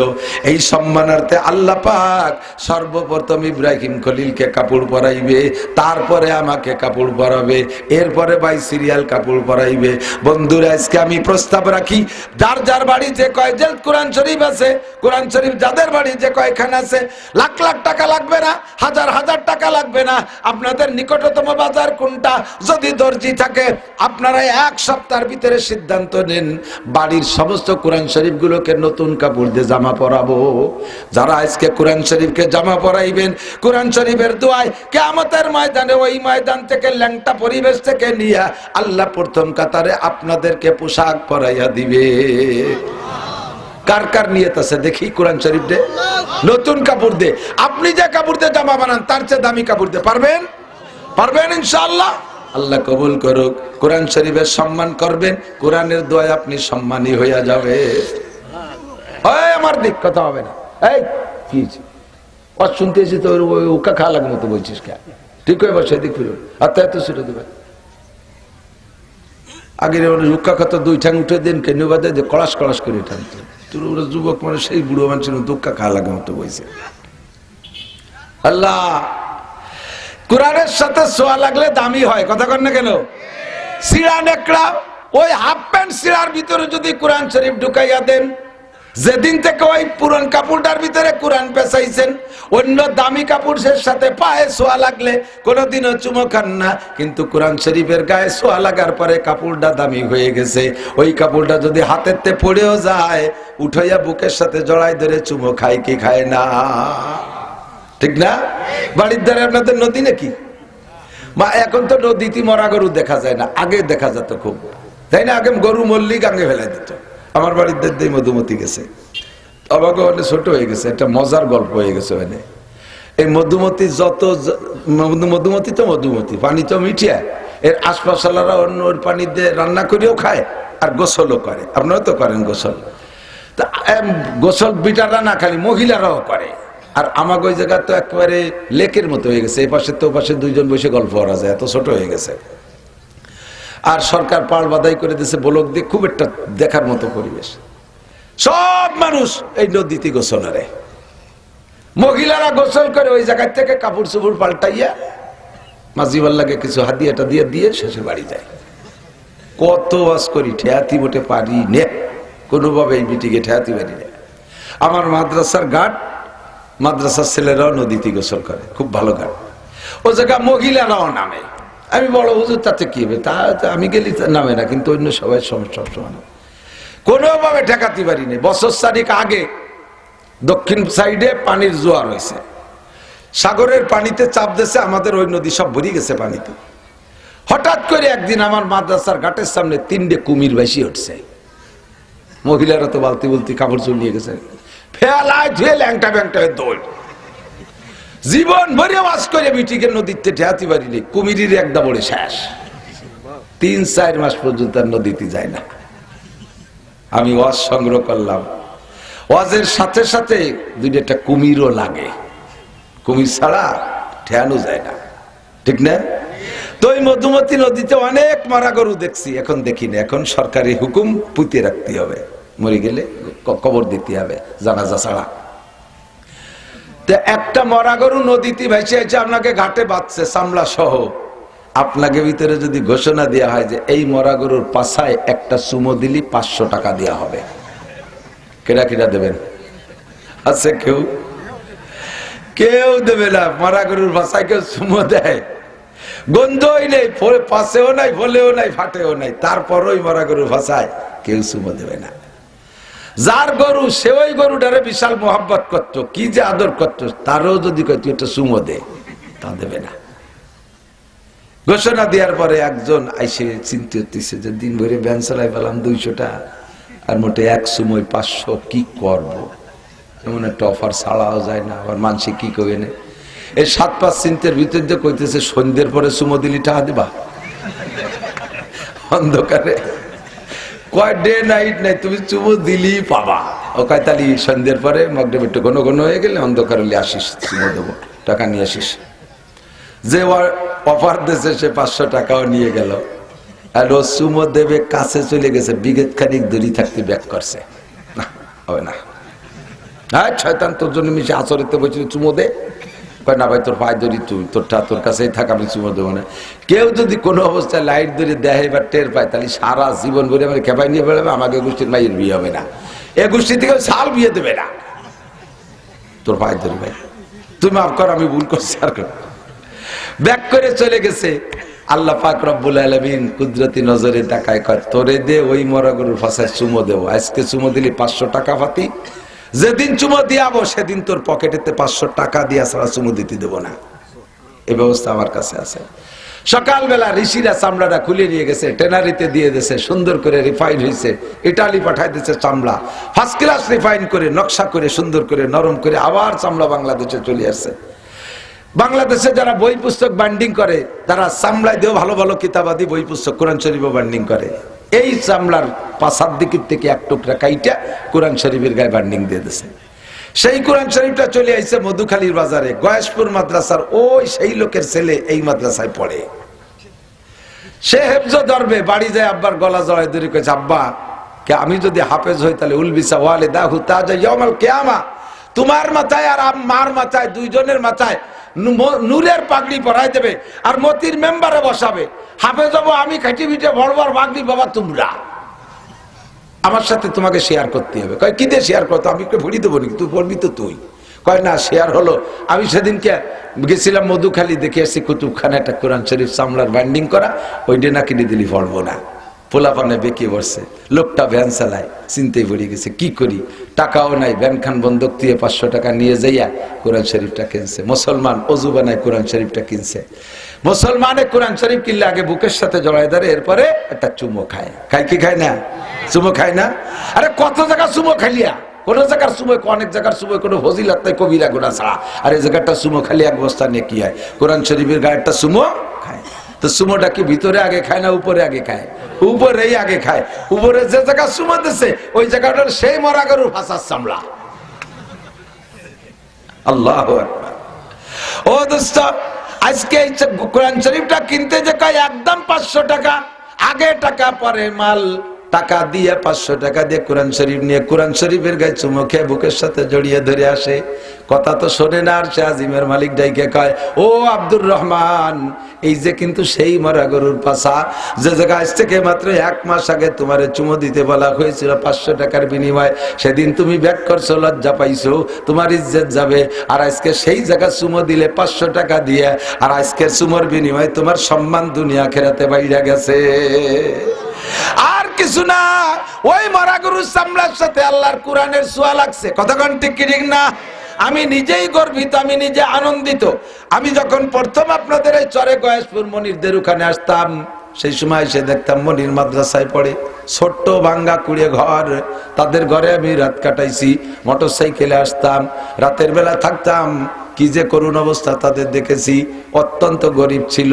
এই সম্মানার্থে আল্লাহ পাক সর্বপ্রথম ইব্রাহিম খলিলকে কাপড় পরাইবে, তারপরে আমাকে কাপড় পরাবে, এরপরে বাই সিরিয়াল কাপড় পরাইবে। বন্ধুরা, আজকে আমি প্রস্তাব রাখি, যার যার বাড়ি যে কয় যে কোরআন শরীফ আছে, কোরআন শরীফ যাদের বাড়ি যে কয়খানা আছে, লাখ লাখ টাকা লাগবে না, হাজার হাজার টাকা লাগবে না। আপনাদের নিকটতম বাজার কোনটা? যদি দর্জি থাকে, আপনারা 1 সপ্তাহের ভিতরে সিদ্ধান্ত নেন, বাড়ির সমস্ত কোরআন শরীফ গুলোকে নতুন কাপড় দিয়ে জামা পরাবো। যারা আজকে কোরআন শরীফকে জামা পরাইবেন, কোরআন শরীফের দোয়ায় কিয়ামতের ময়দানে, ওই ময়দান থেকে ল্যাংটা পরিবেশ থেকে নিয়ে আল্লাহ প্রথম কাতারে আপনাদেরকে পোশাক পরাইয়া দিবে। কার কার নিয়ত আছে দেখি? কোরআন শরীফ দে নতুন কাপড় দে। আপনি যে কাপড় দিয়ে জামা বানান, তার চেয়ে দামি কাপড় দে। পারবেন? পারবেন ইনশাআল্লাহ। আল্লাহ কবুল করুক। কোরআন শরীফের সম্মান করবেন, কোরআনের দোয়ায় আপনি সম্মানী হইয়া যাবে। আমার দিক কথা হবে না। এই কি শুনতেছি তো, ওকা খা লাগ মতো বলছিস কে? ঠিক হয়ে বসে দিক ফিরুন, আর তাই তো সেটা দেবে। আগের রুক্কা কত দুই ঠাং উঠে দেন কেন বাদে যে কড়াস কড়াস করে টানতো, তোর ওরা যুবক মানে সেই বুড়ো মানুষের দুঃখা খাওয়া লাগে মতো বইছে। আল্লাহ কোরআনের সাথে ছোঁয়া লাগলে দামি হয়, কথা কন না কেন? সিরা নেকড়া ওই হাফ প্যান্ট সিরার ভিতরে যদি কোরআন শরীফ ঢুকাইয়া দেন, যেদিন থেকে ওই পুরান কাপড়টার ভিতরে কোরআন পেঁচাইছেন, অন্য দামি কাপড়ের সাথে পায়ে ছোঁয়া লাগলে কোনোদিনও চুমো খান না, কিন্তু কোরআন শরীফের গায়ে ছোঁয়া লাগার পরে কাপড়টা দামি হয়ে গেছে। ওই কাপড়টা যদি হাতেরতে পড়েও যায়, উঠাইয়া বুকের সাথে জড়াই ধরে চুমো খায় কি খায় না? ঠিক না? বাড়ির ধারে আপনাদের নদী নাকি? মা এখন তো নদীতে মরা গরু দেখা যায় না, আগে দেখা যেত খুব, তাই না? আগে গরু মল্লি গাঙ্গে ফেলাই দিত। আমার বাড়ির দাদি মধুমতি গেছে, আমাকে অনেক ছোট হয়ে গেছে, একটা মজার গল্প হয়ে গেছে। মানে এই মধুমতি যত মধুমতি তো মধুমতি, পানি তো মিঠিয়া, এর আশপাশালারা অন্য ওর পানি দিয়ে রান্না করেও খায় আর গোসলও করে। আপনারা তো করেন গোসল, তা গোসল বিটারা না খালি মহিলারাও করে। আর আমাকে ওই জায়গা তো একেবারে লেকের মতো হয়ে গেছে, এই পাশে তো পাশে দুইজন বসে গল্প করা যায়, এত ছোট হয়ে গেছে। আর সরকার পাড় বাদাই করে দিয়েছে বলক দিয়ে, খুব একটা দেখার মতো পরিবেশ। সব মানুষ এই নদীতে গোসল আরে, মহিলারা গোসল করে ওই জায়গা থেকে কাপড় চোপড় পাল্টাইয়া মাঝিওয়াল্লাকে কিছু হাদিয়াটা দিয়ে দিয়ে শেষে বাড়ি যায়। কত বাস করি, ঠেয়াতি মোটে পারি নে, কোনোভাবে এই মিটিংয়ে ঠেয়াতি পারি না। আমার মাদ্রাসার ঘাট, মাদ্রাসার ছেলেরাও নদীতে গোসল করে, খুব ভালো ঘাট। ও জায়গা মহিলারাও নামে। আমি বড় হুজুর, তাতে কি হবে? তা আমি গেলি নামে না, কিন্তু অন্য সবাই সমস্যা সমান, কোনোভাবে ঠেকাতে পারি না। বছর 4 আগে দক্ষিণ সাইডে পানির জোয়ার হয়েছে, সাগরের পানিতে চাপ দিয়েছে, আমাদের ওই নদী সব ভরে গেছে পানিতে। হঠাৎ করে একদিন আমার মাদ্রাসার ঘাটের সামনে 3টে কুমির বেশি উঠছে। মহিলারা তো বালতি বলতি কাপড় চুল নিয়ে গেছে, ফেলায় ধুয়ে ল্যাংটা ব্যাংটা হয়ে দৌড়। জীবন ভরে মাছ করে মিটিকে নদীতে ঠেয়াতে পারিনি, কুমিরের একটা বড়ে শেষ। 3-4 মাস পর্যন্ত আর নদীতে যায় না। আমি ওয়াজ সংগ্রহ করলাম, ওয়াজের সাথে সাথে 2টা কুমিরও লাগে, কুমির ছাড়া ঠেয়ানো যায় না, ঠিক না? তো ওই মধুমতি নদীতে অনেক মারা গরু দেখছি, এখন দেখি না। এখন সরকারি হুকুম পুঁতে রাখতে হবে, মরে গেলে কবর দিতে হবে জানাজা ছাড়া। তো একটা মরা গরু নদীতে ভেসে এসে আপনাকে ঘাটে বাঁধছে চামড়া সহ, আপনাকে ভিতরে যদি ঘোষণা দেওয়া হয় যে এই মরা গরুর পাছায় একটা চুমো দিলি 500 টাকা দেওয়া হবে, কেনা কিনা দেবেন? আছে কেউ? কেউ দেবে না। মরা গরুর পাছায় কেউ চুমো দেয়? গন্ধই নেই, পাশেও নাই, ফলেও নাই, ফাটেও নাই, তারপর ওই মরা গরুর পাছায় কেউ চুমো দেবে না। যার গরু সে ওই গরুটারে বিশাল মোহাব্বত করত, কি যে আদর করত, তারও যদি কয় তুই একটা চুমো দে, তা দেবে না। ঘোষণা দেওয়ার পরে একজন আইসে চিন্তা করতেছে যে দিন ভরে ব্যান চালাই পেলাম 200টা, আর মোটে এক সময় 500, কি করব? এমন একটা অফার ছাড়াও যায় না, আবার মানুষে কি কবে না। এই 7-5 চিন্তার ভিতর দিয়ে কইতেছে সন্ধ্যের পরে চুমো দিলি টাকা দিবা? অন্ধকারে কয় ডে নাইট নাই, তুমি চুমো দিলি পাবা। ও কয় তালি সন্ধ্যের পরে মগডেব একটু ঘন ঘন হয়ে গেলে অন্ধকার হলে আসিস, চুমো দেবো, টাকা নিয়ে আসিস। যে অফার দিয়েছে সে 500 টাকাও নিয়ে গেল, আর ও চুমো দেবে কাছে চলে গেছে, বিঘেত খানিক দূরে থাকতে ব্যাক করছে, না হবে না। হ্যাঁ শয়তান, তোর জন্য মিশে আচরিত বলছিল চুমো দে। কয় না ভাই, তোর পায়ে ধরি, তুই তোর কাছেই থাক, আমি চুমো দেবো না। কেউ যদি কোনো অবস্থায় লাইট ধরে দেয় বা টের পায়, তাহলে সারা জীবন ভরে আমার খেপাই নিয়ে বেড়াবে, আমাকে গোষ্ঠীর মাইয়ের বিয়ে হবে না, এ গোষ্ঠী থেকে সাল বিয়ে দেবে না। তোর পায়ে ধরি ভাই, তুই মাফ কর, আমি ভুল করছি, আর ব্যাক করে চলে গেছে। আল্লাহ পাক রব্বুল আলামিন কুদরতি নজরে তাকায়, কয় তোরে দে ওই মরা গরুর পাছায় চুমো দেবো, আজকে চুমো দিলি 500 টাকা পাতি, যেদিন চুমো দিয়াবো সেদিন তোর পকেটেতে 500 টাকা দিয়া ছাড়া চুমো দিতে দেবো না। এই ব্যবস্থা আমার কাছে আছে। সকালবেলা ঋষিরা চামড়াটা খুলে নিয়ে গেছে, টেনারিতে দিয়ে দিয়েছে, সুন্দর করে রিফাইন হয়েছে, ইটালি পাঠাই দিয়েছে চামড়া, ফার্স্ট ক্লাস রিফাইন করে, নকশা করে, সুন্দর করে, নরম করে, আবার চামড়া বাংলাদেশে চলে আসছে। বাংলাদেশে যারা বই পুস্তক বাইন্ডিং করে, তারা চামড়ায় দিয়েও ভালো ভালো কিতাবাদি বই পুস্তক, কোরআন শরীফও বাইন্ডিং করে। এই চামড়ার পাশার দিকের থেকে এক টুকরা কাইটা কোরআন শরীফের গায়ে বাইন্ডিং দিয়ে দিয়েছে। সেই কোরআন শরীফটা চলে আইছে মধুখালীর বাজারে, গয়েশপুর মাদ্রাসার ওই সেই লোকের ছেলে এই মাদ্রাসায় পড়ে। সে হেফজ ধরবে, বাড়ি যায় আব্বার গলা জড়াই ধরে কইছে, আব্বা কে আমি যদি হাফেজ হই তাহলে উলবিসা ওয়ালিদাহু তাজা ইয়াউমাল কিয়ামা, তোমার মাথায় আর মার মাথায় দুইজনের মাথায় নূরের পাগড়ি পরাই দেবে আর মতির মেম্বারে বসাবে। হাফেজ হবো আমি, খাইটি পিঠে বড় বড় পাগড়ি বাবা তোমরা, আমার সাথে তোমাকে শেয়ার করতে হবে। কয় কি দিয়ে শেয়ার করতো? আমি ভরি দেবো নাকি, তুই পড়বি তো তুই। কয় না, শেয়ার হলো। আমি সেদিনকে গেছিলাম মধুখালী, দেখে আসছি কুতুবখানা একটা কোরআন শরীফ চামড়ার বাইন্ডিং করা, ওইটা না কিনে দিলি পড়বো না। পোলাপানে বেঁকে বসছে, লোকটা ভ্যান চালায়, চিন্তায় পড়ে গেছে কি করি, টাকাও নাই, ভ্যান খান বন্ধক দিয়ে 500 টাকা নিয়ে যাইয়া কোরআন শরীফটা কিনছে। মুসলমান অজু বানায় কোরআন শরীফটা কিনছে। মুসলমানে কোরআন শরীফ কিনলে আগে বুকের সাথে জড়ায় ধরে, এরপরে একটা চুমো খায়। খায় কি খায় না? চুমো খায় না? আরে কত জায়গা চুমো খাইলিয়া, কোন জায়গার সুমো, অনেক জায়গার সুমো কোনো ফজিলত নাই কবিরা গুনাহ ছাড়া। আর এই জায়গাটা সুমো খালি এক বস্তা নিয়ে কি হয়? কোরআন শরীফের গায়ে একটা সুমো খায়। তো সুমোটা কি ভিতরে আগে খায় না উপরে আগে খায়? উপরেই আগে খায়। উপরে যে জায়গা সুমো দিছে ওই জায়গাটার সেই মরা গরুর ফাঁসার চামড়া। আল্লাহু আকবার। ও দোস্ত, আজকে এই কোরআন শরীফটা কিনতে যে কয় একদম 500 টাকা, আগে টাকা পরে মাল। টাকা দিয়ে 500 টাকা দিয়ে কোরআন শরীফ নিয়ে কোরআন শরীফের গায়ে চুমো খেয়ে বুকের সাথে জড়িয়ে ধরে আসে। কথা তো শোনে না। আর সে আজিমের মালিক ডাইকে কয়, ও আব্দুর রহমান, এই যে কিন্তু সেই মরা গরুর পাশা, যে জায়গা আজ থেকে মাত্র 1 মাস আগে তোমারে চুমো দিতে বলা হয়েছিল 500 টাকার বিনিময়, সেদিন তুমি ব্যাক করছো, লজ্জা পাইছো, তোমার ইজ্জত যাবে। আর আজকে সেই জায়গা চুমো দিলে 500 টাকা দিয়ে, আর আজকের চুমোর বিনিময় তোমার সম্মান দুনিয়া আখিরাতে বাইরে গেছে। আর কিছু না, ওই মরা গরুর চামড়ার সাথে আল্লাহর কোরআনের ছোঁয়া লাগছে। কতক্ষণ ঠিক কি ঠিক না? আমি নিজেই গর্বিত, আমি নিজে আনন্দিত। আমি যখন প্রথম আপনাদের এই চরে গয়েশপুর মনিরদের ওখানে আসতাম, সেই সময় এসে দেখতাম মনির মাদ্রাসায় পড়ে, ছোট্ট ভাঙ্গা কুড়ে ঘর, তাদের ঘরে আমি রাত কাটাইছি। মোটরসাইকেলে আসতাম, রাতের বেলা থাকতাম। কি যে করুণ অবস্থা তাদের দেখেছি, অত্যন্ত গরিব ছিল।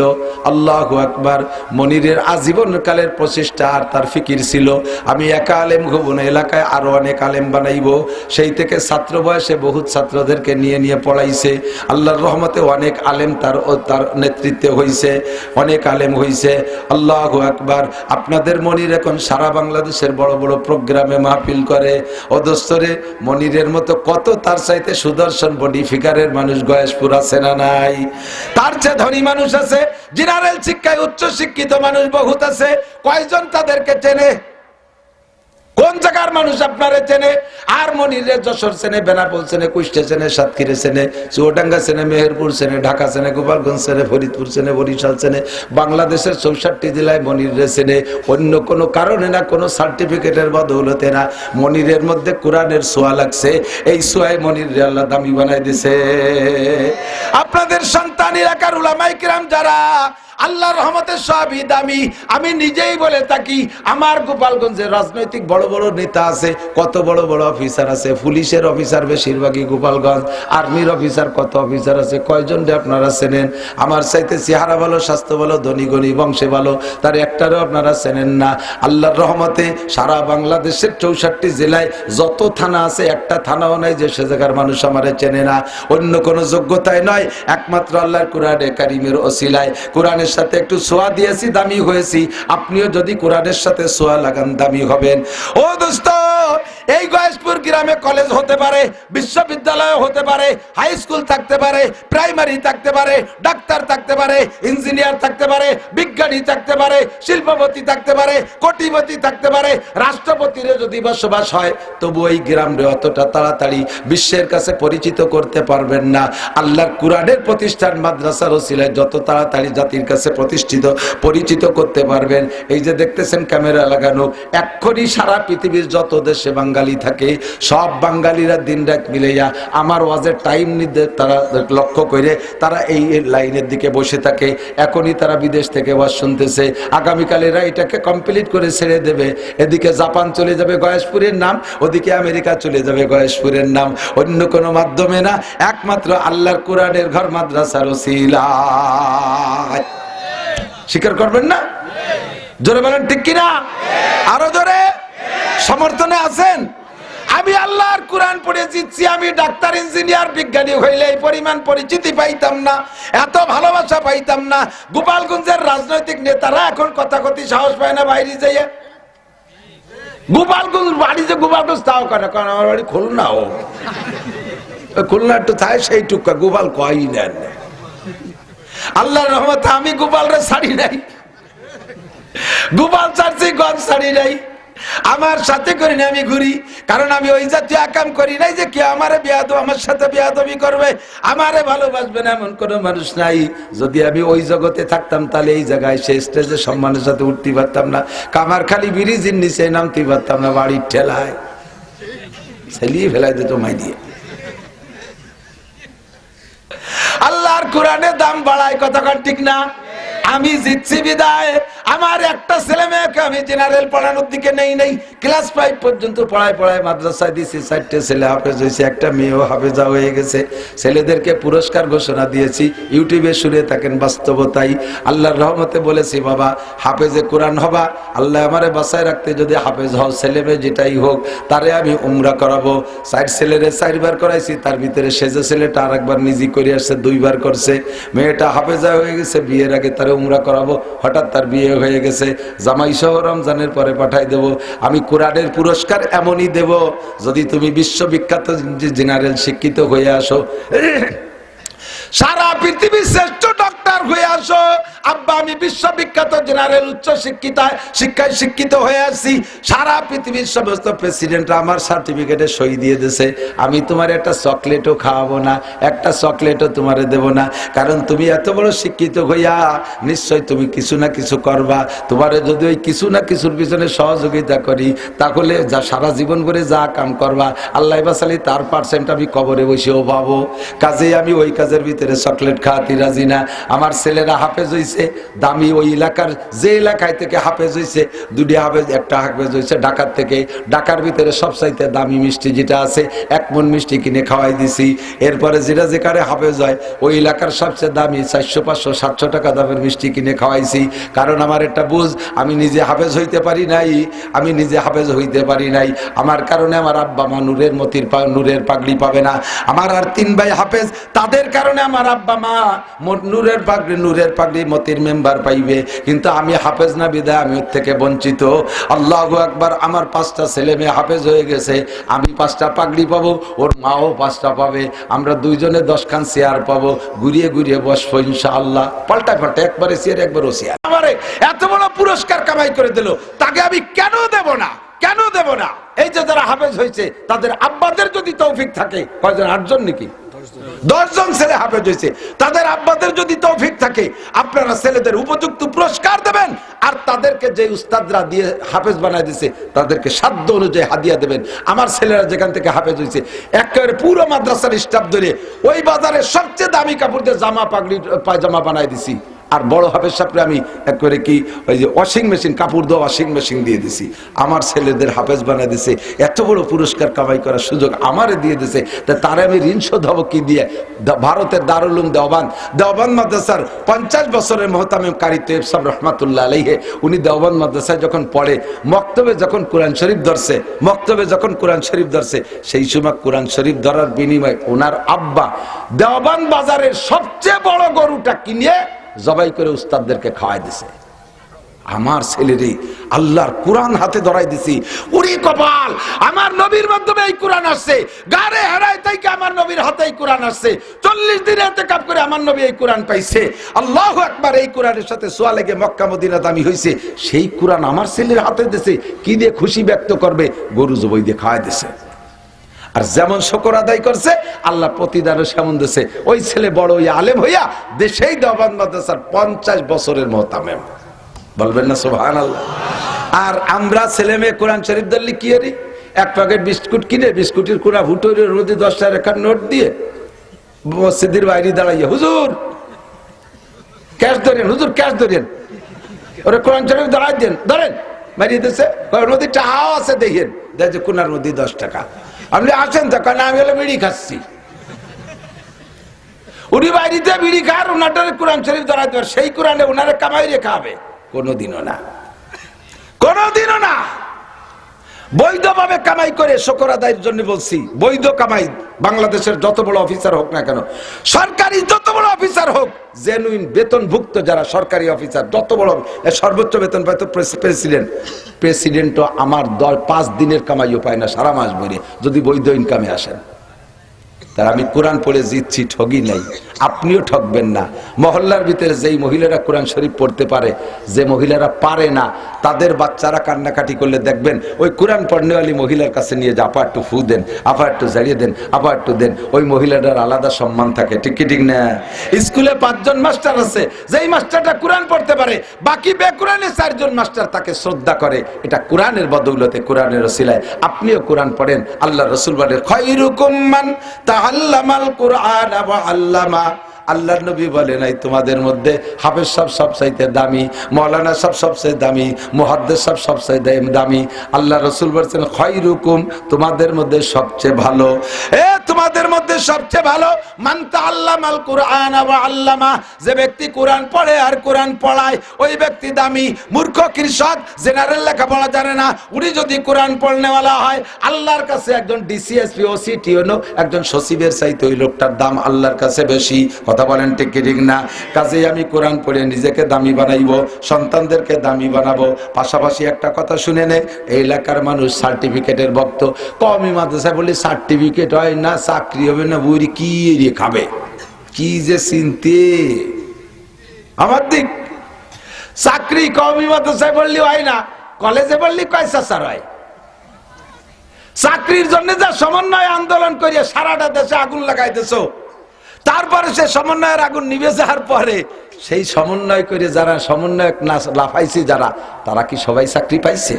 আল্লাহু আকবার। মনিরের আজীবন কালের প্রচেষ্টা আর তার ফিকির ছিল, আমি একা আলেম হব না, এলাকায় আরো অনেক আলেম বানাইব। সেই থেকে ছাত্র বয়সে বহুত ছাত্রদেরকে নিয়ে নিয়ে পড়াইছে। আল্লাহর রহমতে অনেক আলেম তার নেতৃত্বে হইছে, অনেক আলেম হইছে। আল্লাহু আকবার। আপনাদের মনির এখন সারা বাংলাদেশের বড় বড় প্রোগ্রামে মাহফিল করে। অদস্তরে মনিরের মতো কত তার চাইতে সুদর্শন বডি ফিগারের মানুষ গয়েশপুর আছে না নাই? তার চেয়ে ধনী মানুষ আছে, জেনারেল শিক্ষায় উচ্চ শিক্ষিত মানুষ বহুত আছে। কয়জন তাদেরকে চেনে? কোন জায়গার মানুষ আপনারে চেনে? আর মনিরে যশোর চেনে, বেনাপোল চেনে, কুষ্টিয়া চেনে, সাতক্ষীরা চেনে, চুয়াডাঙ্গা চেনে, মেহেরপুর চেনে, ঢাকা চেনে, গোপালগঞ্জ চেনে, ফরিদপুর চেনে, বরিশাল চেনে। বাংলাদেশের 64 জেলায় মনিরে চেনে। অন্য কোনো কারণে না, কোনো সার্টিফিকেটের বদৌলতে না, মনিরের মধ্যে কোরআনের ছোঁয়া লাগছে। এই ছোঁয়ায় মনিরে আল্লাহ দামি বানাই দিছে। আপনাদের সন্তান এলাকার উলামায়ে কিরাম যারা, আল্লাহর রহমতে সবই দামি। আমি নিজেই বলে থাকি, আমার গোপালগঞ্জের রাজনৈতিক বড় বড় নেতা আছে, কত বড় বড় অফিসার আছে। পুলিশের অফিসার বেশিরভাগই গোপালগঞ্জ, আর্মির অফিসার কত অফিসার আছে, কয়জন আপনারা চেনেন? আমার চাইতে চেহারা ভালো, স্বাস্থ্য ভালো, ধনী গণী, বংশে ভালো, তার একটারও আপনারা চেনেন না। আল্লাহর রহমতে সারা বাংলাদেশের 64 জেলায় যত থানা আছে, একটা থানাও নাই যে সে জায়গার মানুষ আমারে চেনে না। অন্য কোনো যোগ্যতায় নয়, একমাত্র আল্লাহর কোরআনে কারিমের ওসিলায়। কোরআনের সাথে একটু ছোঁয়া দিয়েছি, দামি হয়েছি। আপনিও যদি কোরআনের সাথে ছোঁয়া লাগান, দামি হবেন। ও দোস্ত, এই গয়েশপুর গ্রামে কলেজ হতে পারে, বিশ্ববিদ্যালয় হতে পারে, হাই স্কুল থাকতে পারে, প্রাইমারি থাকতে পারে, ডাক্তার থাকতে পারে, ইঞ্জিনিয়ার থাকতে পারে, বিজ্ঞানী থাকতে পারে, শিল্পপতি থাকতে পারে, কোটিপতি থাকতে পারে, রাষ্ট্রপতিরও যদি বসবাস হয়, তবু এই গ্রামে অতটা তাড়াতাড়ি বিশ্বের কাছে পরিচিত করতে পারবেন না। আল্লাহর কোরআনের প্রতিষ্ঠান মাদ্রাসার ওসিলায় যত তাড়াতাড়ি জাতির কাছে পরিচিত করতে পারবেন। এই যে দেখতেছেন ক্যামেরা লাগানো, এক্ষুনি সারা পৃথিবীর যত দেশে বাঙালি থাকে, সব বাঙালিরা দিন রাত মিলাইয়া আমার ওয়াজের টাইম নির্দেশ তারা লক্ষ্য করে তারা এই লাইনের দিকে বসে থাকে। এখনই তারা বিদেশ থেকে ওয়াজ শুনতেছে, আগামীকাল এরা এটাকে কমপ্লিট করে ছেড়ে দেবে। এদিকে জাপান চলে যাবে গয়েশপুরের নাম, ওদিকে আমেরিকা চলে যাবে গয়েশপুরের নাম। অন্য কোনো মাধ্যমে না, একমাত্র আল্লাহর কোরআনের ঘর মাদ্রাসার ওসিলায়। স্বীকার করবেন না? জোরে বলেন ঠিক কিনা? আরো জোরে। সমর্থনে আছেন? আমি আল্লাহর কোরআন পড়ে জিতছি। আমি ডাক্তার, ইঞ্জিনিয়ার, বিজ্ঞানী হইলে এই পরিমাণ পরিচিতি পাইতাম না, এত ভালোবাসা পাইতাম না। গোপালগঞ্জের রাজনৈতিক নেতারা এখন কথাকথি সাহস পায় না বাইরে যাইয়ে। গোপালগঞ্জ বাড়ি যে গোপালগঞ্জ তাও কেন, কারণ আমার বাড়ি খুলনা। ও খুলনা একটু থাকে সেই টুকা, গোপাল কয়ই নেন। আল্লাহর রহমতে আমি গোপালরে ছাড়ি নাই, গোপাল ছাড়ছি, গঞ্জ ছাড়ি নাই। আমার সাথে করি না, আমি ঘুরি, কারণ আমি ওই জাতীয় আকাম করি নাই যে কে আমারে আমার সাথে বেয়াদবি করবে, আমারে ভালোবাসবে না, এমন কোন মানুষ নাই। যদি আমি ওই জগতে থাকতাম তাহলে এই জায়গায় সেই স্টেজে সম্মানের সাথে উঠতে পারতাম না, কামারখালী ব্রিজের নিচে নামতে পারতাম না, বাড়ির ঠেলায় ছেলিয়ে ফেলাই দিত মাই দিয়ে। আল্লাহর কোরআনে দাম বাড়ায়, কথাকার ঠিক না? আমি জিতছি বিদায় আমার একটা ছেলে মেয়েকে আমি জেনারেল পড়ানোর দিকে নেই নেই, ক্লাস 5 পর্যন্ত পড়ায় মাদ্রাসায় দিয়েছি। 4টে ছেলে হাফেজ হয়েছে, একটা মেয়েও হাফেজা হয়ে গেছে। ছেলেদেরকে পুরস্কার ঘোষণা দিয়েছি, ইউটিউবে শুনে থাকেন, বাস্তবতাই। আল্লাহর রহমতে বলেছি বাবা হাফেজে কোরআন হবা, আল্লাহ আমারে বাঁচায় রাখতে যদি হাফেজ হও, ছেলে মেয়ে যেটাই হোক, তারে আমি উমরা করাবো। 4 ছেলেরে 4 বার করাইছি, তার ভিতরে সেজে ছেলেটা আর একবার নিজি করে আসছে, 2 বার করছে। মেয়েটা হাফেজা হয়ে গেছে, বিয়ের আগে তারে উমরা করাবো, হঠাৎ তার বিয়ে হয়ে গেছে। জামাই সহ রমজানের পরে পাঠাই দেব। আমি কোরআনের পুরস্কার এমনই দেব, যদি তুমি বিশ্ববিখ্যাত জেনারেল শিক্ষিত হয়ে আসো, সারা পৃথিবীর শ্রেষ্ঠ ডক্টর হয়ে আসো। আব্বা আমি বিশ্ববিখ্যাত জেনারেল উচ্চ শিক্ষায় শিক্ষিত হয়ে আসছি, সারা পৃথিবীর সমস্ত প্রেসিডেন্ট আমার সার্টিফিকেটে সই দিয়ে দিয়েছে, আমি তোমার একটা চকলেটও খাওয়াবো না, একটা চকলেটও তোমারে দেব না, কারণ তুমি এত বড় শিক্ষিত হইয়া নিশ্চয় তুমি কিছু না কিছু করবা। তোমারে যদি ওই কিছু না কিছুর পিছনে সহযোগিতা করি, তাহলে যা সারা জীবন করে যা কাম করবা আল্লাহ বাসালি তার পার্সেন্ট আমি কবরে বসেও পাবো। কাজেই আমি ওই কাজের ভিতরে চকলেট খাওয়াতে রাজি না। আমার ছেলেরা হাফেজ হইছে, দামি ওই এলাকার যে এলাকায় থেকে হাফেজ হইছে, 2টি হাফেজ, একটা হাফেজ হইছে ঢাকার থেকে। ঢাকার ভিতরে সবচাইতে দামি মিষ্টি যেটা আছে, 1 মণ মিষ্টি কিনে খাওয়াই দিছি। এরপরে যেটা যেখানে হাফেজ হয় ওই এলাকার সবচেয়ে দামি 400, 500, 700 টাকা দামের মিষ্টি কিনে খাওয়াইছি। কারণ আমার একটা বুঝ, আমি নিজে হাফেজ হইতে পারি নাই, আমি নিজে হাফেজ হইতে পারি নাই। আমার কারণে আমার আব্বা মা নূরের পাগড়ি পাবে না। আমার আর 3 ভাই হাফেজ, তাদের কারণে আমার আব্বা মা নূরের পাগড়ি মতির মেম্বার পাইবে, কিন্তু আমি হাফেজ না বিদায় আমি ওর থেকে বঞ্চিত। আল্লাহু আকবার। আমার 5টা ছেলে মেয়ে হাফেজ হয়ে গেছে, আমি 5টা পাগড়ি পাবো, ওর মাও 5টা পাবে, আমরা 2 জনে 10 খান চেয়ার পাবো, ঘুরিয়ে ঘুরিয়ে বসবো ইনশাআল্লাহ। পাল্টায় একবারে চেয়ার একবারও চেয়ার। আমারে এত বড় পুরস্কার কামাই করে দিল, তাকে আমি কেন দেব না, কেন দেব না? এই যে যারা হাফেজ হয়েছে তাদের আব্বাদের যদি তৌফিক থাকে, কয়জন? 8 জন নাকি 10 জন ছেলে হাফেজ হয়েছে, তাদের আব্বাদের যদি তৌফিক থাকে, আপনারা ছেলেদের উপযুক্ত পুরস্কার দেবেন, আর তাদেরকে যে উস্তাদরা দিয়ে হাফেজ বানায় দিয়েছে তাদেরকে সাধ্য অনুযায়ী হাদিয়া দেবেন। আমার ছেলেরা যেখান থেকে হাফেজ হয়েছে একেবারে পুরো মাদ্রাসার স্টাফ ধরে ওই বাজারে সবচেয়ে দামি কাপড় দিয়ে জামা, পাগড়ি, পায়জামা বানায় দিছি। আর বড় হাফেজ সাহেবরে আমি একবারে কি ওই যে ওয়াশিং মেশিন, কাপড় দেওয়া ওয়াশিং মেশিন দিয়ে দিছি। আমার ছেলেদের হাফেজ বানায় দিছে, এত বড় পুরস্কার কামাই করার সুযোগ আমারে দিয়ে দিছে। তারে আমি ঋণ শোধ হবো কি দিয়ে? ভারতের দারুল উলুম দেওবান মাদ্রাসার 50 বছরের মুহতামিম কারি তৈয়ব সাহেব রহমাতুল্লাহ আলাইহি, উনি দেওবান মাদ্রাসায় যখন পড়ে, মক্তবে যখন কোরআন শরীফ ধরছে, সেই সময় কোরআন শরীফ ধরার বিনিময়ে ওনার আব্বা দেওবান বাজারের সবচেয়ে বড় গরুটা কিনে জবাই করে উস্তাদদেরকে খাওয়াই দিছে। আমার ছেলেরই আল্লাহর কোরআন হাতে ধরাই দিছি। উরি কপাল, আমার নবীর মাধ্যমে এই কোরআন আসছে, গারে হেরাই থেকে আমার নবীর হাতেই কোরআন আসছে। 40 দিন ইতিকাফ করে আমার নবী এই কোরআন পাইছে। আল্লাহু আকবার। এই কোরআনের সাথে সোয়া লেগে মক্কা মদিনা দামি হইছে, সেই কোরআন আমার ছেলের হাতে দিছে। কি দিয়ে খুশি ব্যক্ত করবে? গরু জবাই দিয়ে খাওয়াই দিছে। আর যেমন শুকর আদায় করছে, আল্লাহ প্রতিদানও সেমন দিছে। ওই ছেলে বড় আলেম হইয়া দেশেই দেওবান মাদ্রাসার 50 বছরের মুহতামিম। বলবেন না সুবহানাল্লাহ? আর আমরা ছেলে মেয়ে কোরআন শরীফ ধরলে কি করি? 1 প্যাকেট বিস্কুট কিনে, বিস্কুটের কোনা ভুটোরের মধ্যে 10 টাকার নোট দিয়ে মসজিদের বাইরে দাঁড়াইয়া, হুজুর ক্যাশ ধরেন, হুজুর ক্যাশ ধরেন, ওরা কোরআন শরীফ দাঁড়াই দেন, ধরেন, মারিয়ে দিচ্ছে। ওর মধ্যে টাকাও আছে, দেখেন দেখছে কোনার মধ্যে 10 টাকা। আপনি আসেন তো, কারণ আমি হলো বিড়ি খাচ্ছি। উনি বাইরিতে বিড়ি খার, ওনাটারে কোরআন শরীফ ধরাই দেবে, সেই কোরআনে ওনারে কামাই রেখা হবে? কোনোদিনও না, কোনোদিনও না। বৈধভাবে কামাই করে শুকর আদায়ের জন্য বলছি, বৈধ কামাই। বাংলাদেশের যত বড় অফিসার হোক না কেন, সরকারি যত বড় অফিসার হোক, জেনুইন বেতনভুক্ত যারা সরকারি অফিসার, যত বড় সর্বোচ্চ বেতন পায় তো প্রেসিডেন্টও আমার 5 দিনের কামাইও পায় না সারা মাস ভরে, যদি বৈধ ইনকামে আসেন। তার আমি কোরআন পড়ে জিতছি, ঠগি নাই, আপনিও ঠকবেন না। মহল্লার ভিতরে যেই মহিলারা কোরআন শরীফ পড়তে পারে, যে মহিলারা পারে না তাদের বাচ্চারা কান্নাকাটি করলে দেখবেন ওই কোরআন পড়নেওয়ালি মহিলার কাছে নিয়ে যে আপা একটু ফু দেন, আপা একটু জ্বালিয়ে দেন, আপা একটু দেন, ওই মহিলাটার আলাদা সম্মান থাকে। ঠিক কি ঠিক না? স্কুলে 5 জন মাস্টার আছে, যেই মাস্টারটা কোরআন পড়তে পারে, বাকি বেকুরআনে 4 জন মাস্টার তাকে শ্রদ্ধা করে। এটা কোরআনের বদৌলতে, কোরআনের ওসিলায়। আপনিও কোরআন পড়েন। আল্লাহ রাসূল বলেন, খায়রুকুম মান তাআল্লামাল কুরআন ওয়া আল্লামা। আল্লাহর নবী বলেন, এই তোমাদের মধ্যে হাফেজ সাহেব সবচাইতে দামি, মাওলানা সাহেব সবচেয়ে দামি, মুহাদ্দিস সাহেব সবচেয়ে দামি। আল্লাহ রাসূল বলেন, খায়রুকুম, তোমাদের মধ্যে সবচেয়ে ভালো, তোমাদের মধ্যে সবচেয়ে ভালো মান তাআল্লামাল কুরআন ওয়া আল্লামা, যে ব্যক্তি কোরআন পড়ে আর কোরআন পড়ায়, ওই ব্যক্তি দামি। মূর্খ কৃষক জেনারেল লেখাপড়া জানে না, উনি যদি কোরআন পড়নেওয়ালা হয়, আল্লাহর কাছে একজন ডিসিএসপি ওসি টিওনো একজন সচিবের চাইতে ওই লোকটার দাম আল্লাহর কাছে বেশি। কথা বলেন ঠিক কি ঠিক না? কাজেই আমি কোরআন পড়ে নিজেকে দামি বানাইবো, সন্তানদেরকে দামি বানাবো। পাশাপাশি একটা কথা শুনে নে, এই এলাকার মানুষ সার্টিফিকেটের ভক্ত। কওমি মাদ্রাসায় বলি সার্টিফিকেট হয় না, চাকরি হবে না, বুড়ি কি এরিয়ে খাবে, কি যে চিনতে আমার দিক। চাকরি কওমি মাদ্রাসায় বললি হয় না, কলেজে বললি কয়সা স্যার হয়। চাকরির জন্য যা সমন্বয় আন্দোলন করিয়ে সারাটা দেশে আগুন লাগাইতেছো, তারপরে সে সমন্বয়ের আগুন নিভে যাওয়ার পরে সেই সমন্বয় করে যারা সমন্বয়ক না লাফাইছে যারা, তারা কি সবাই চাকরি পাইছে?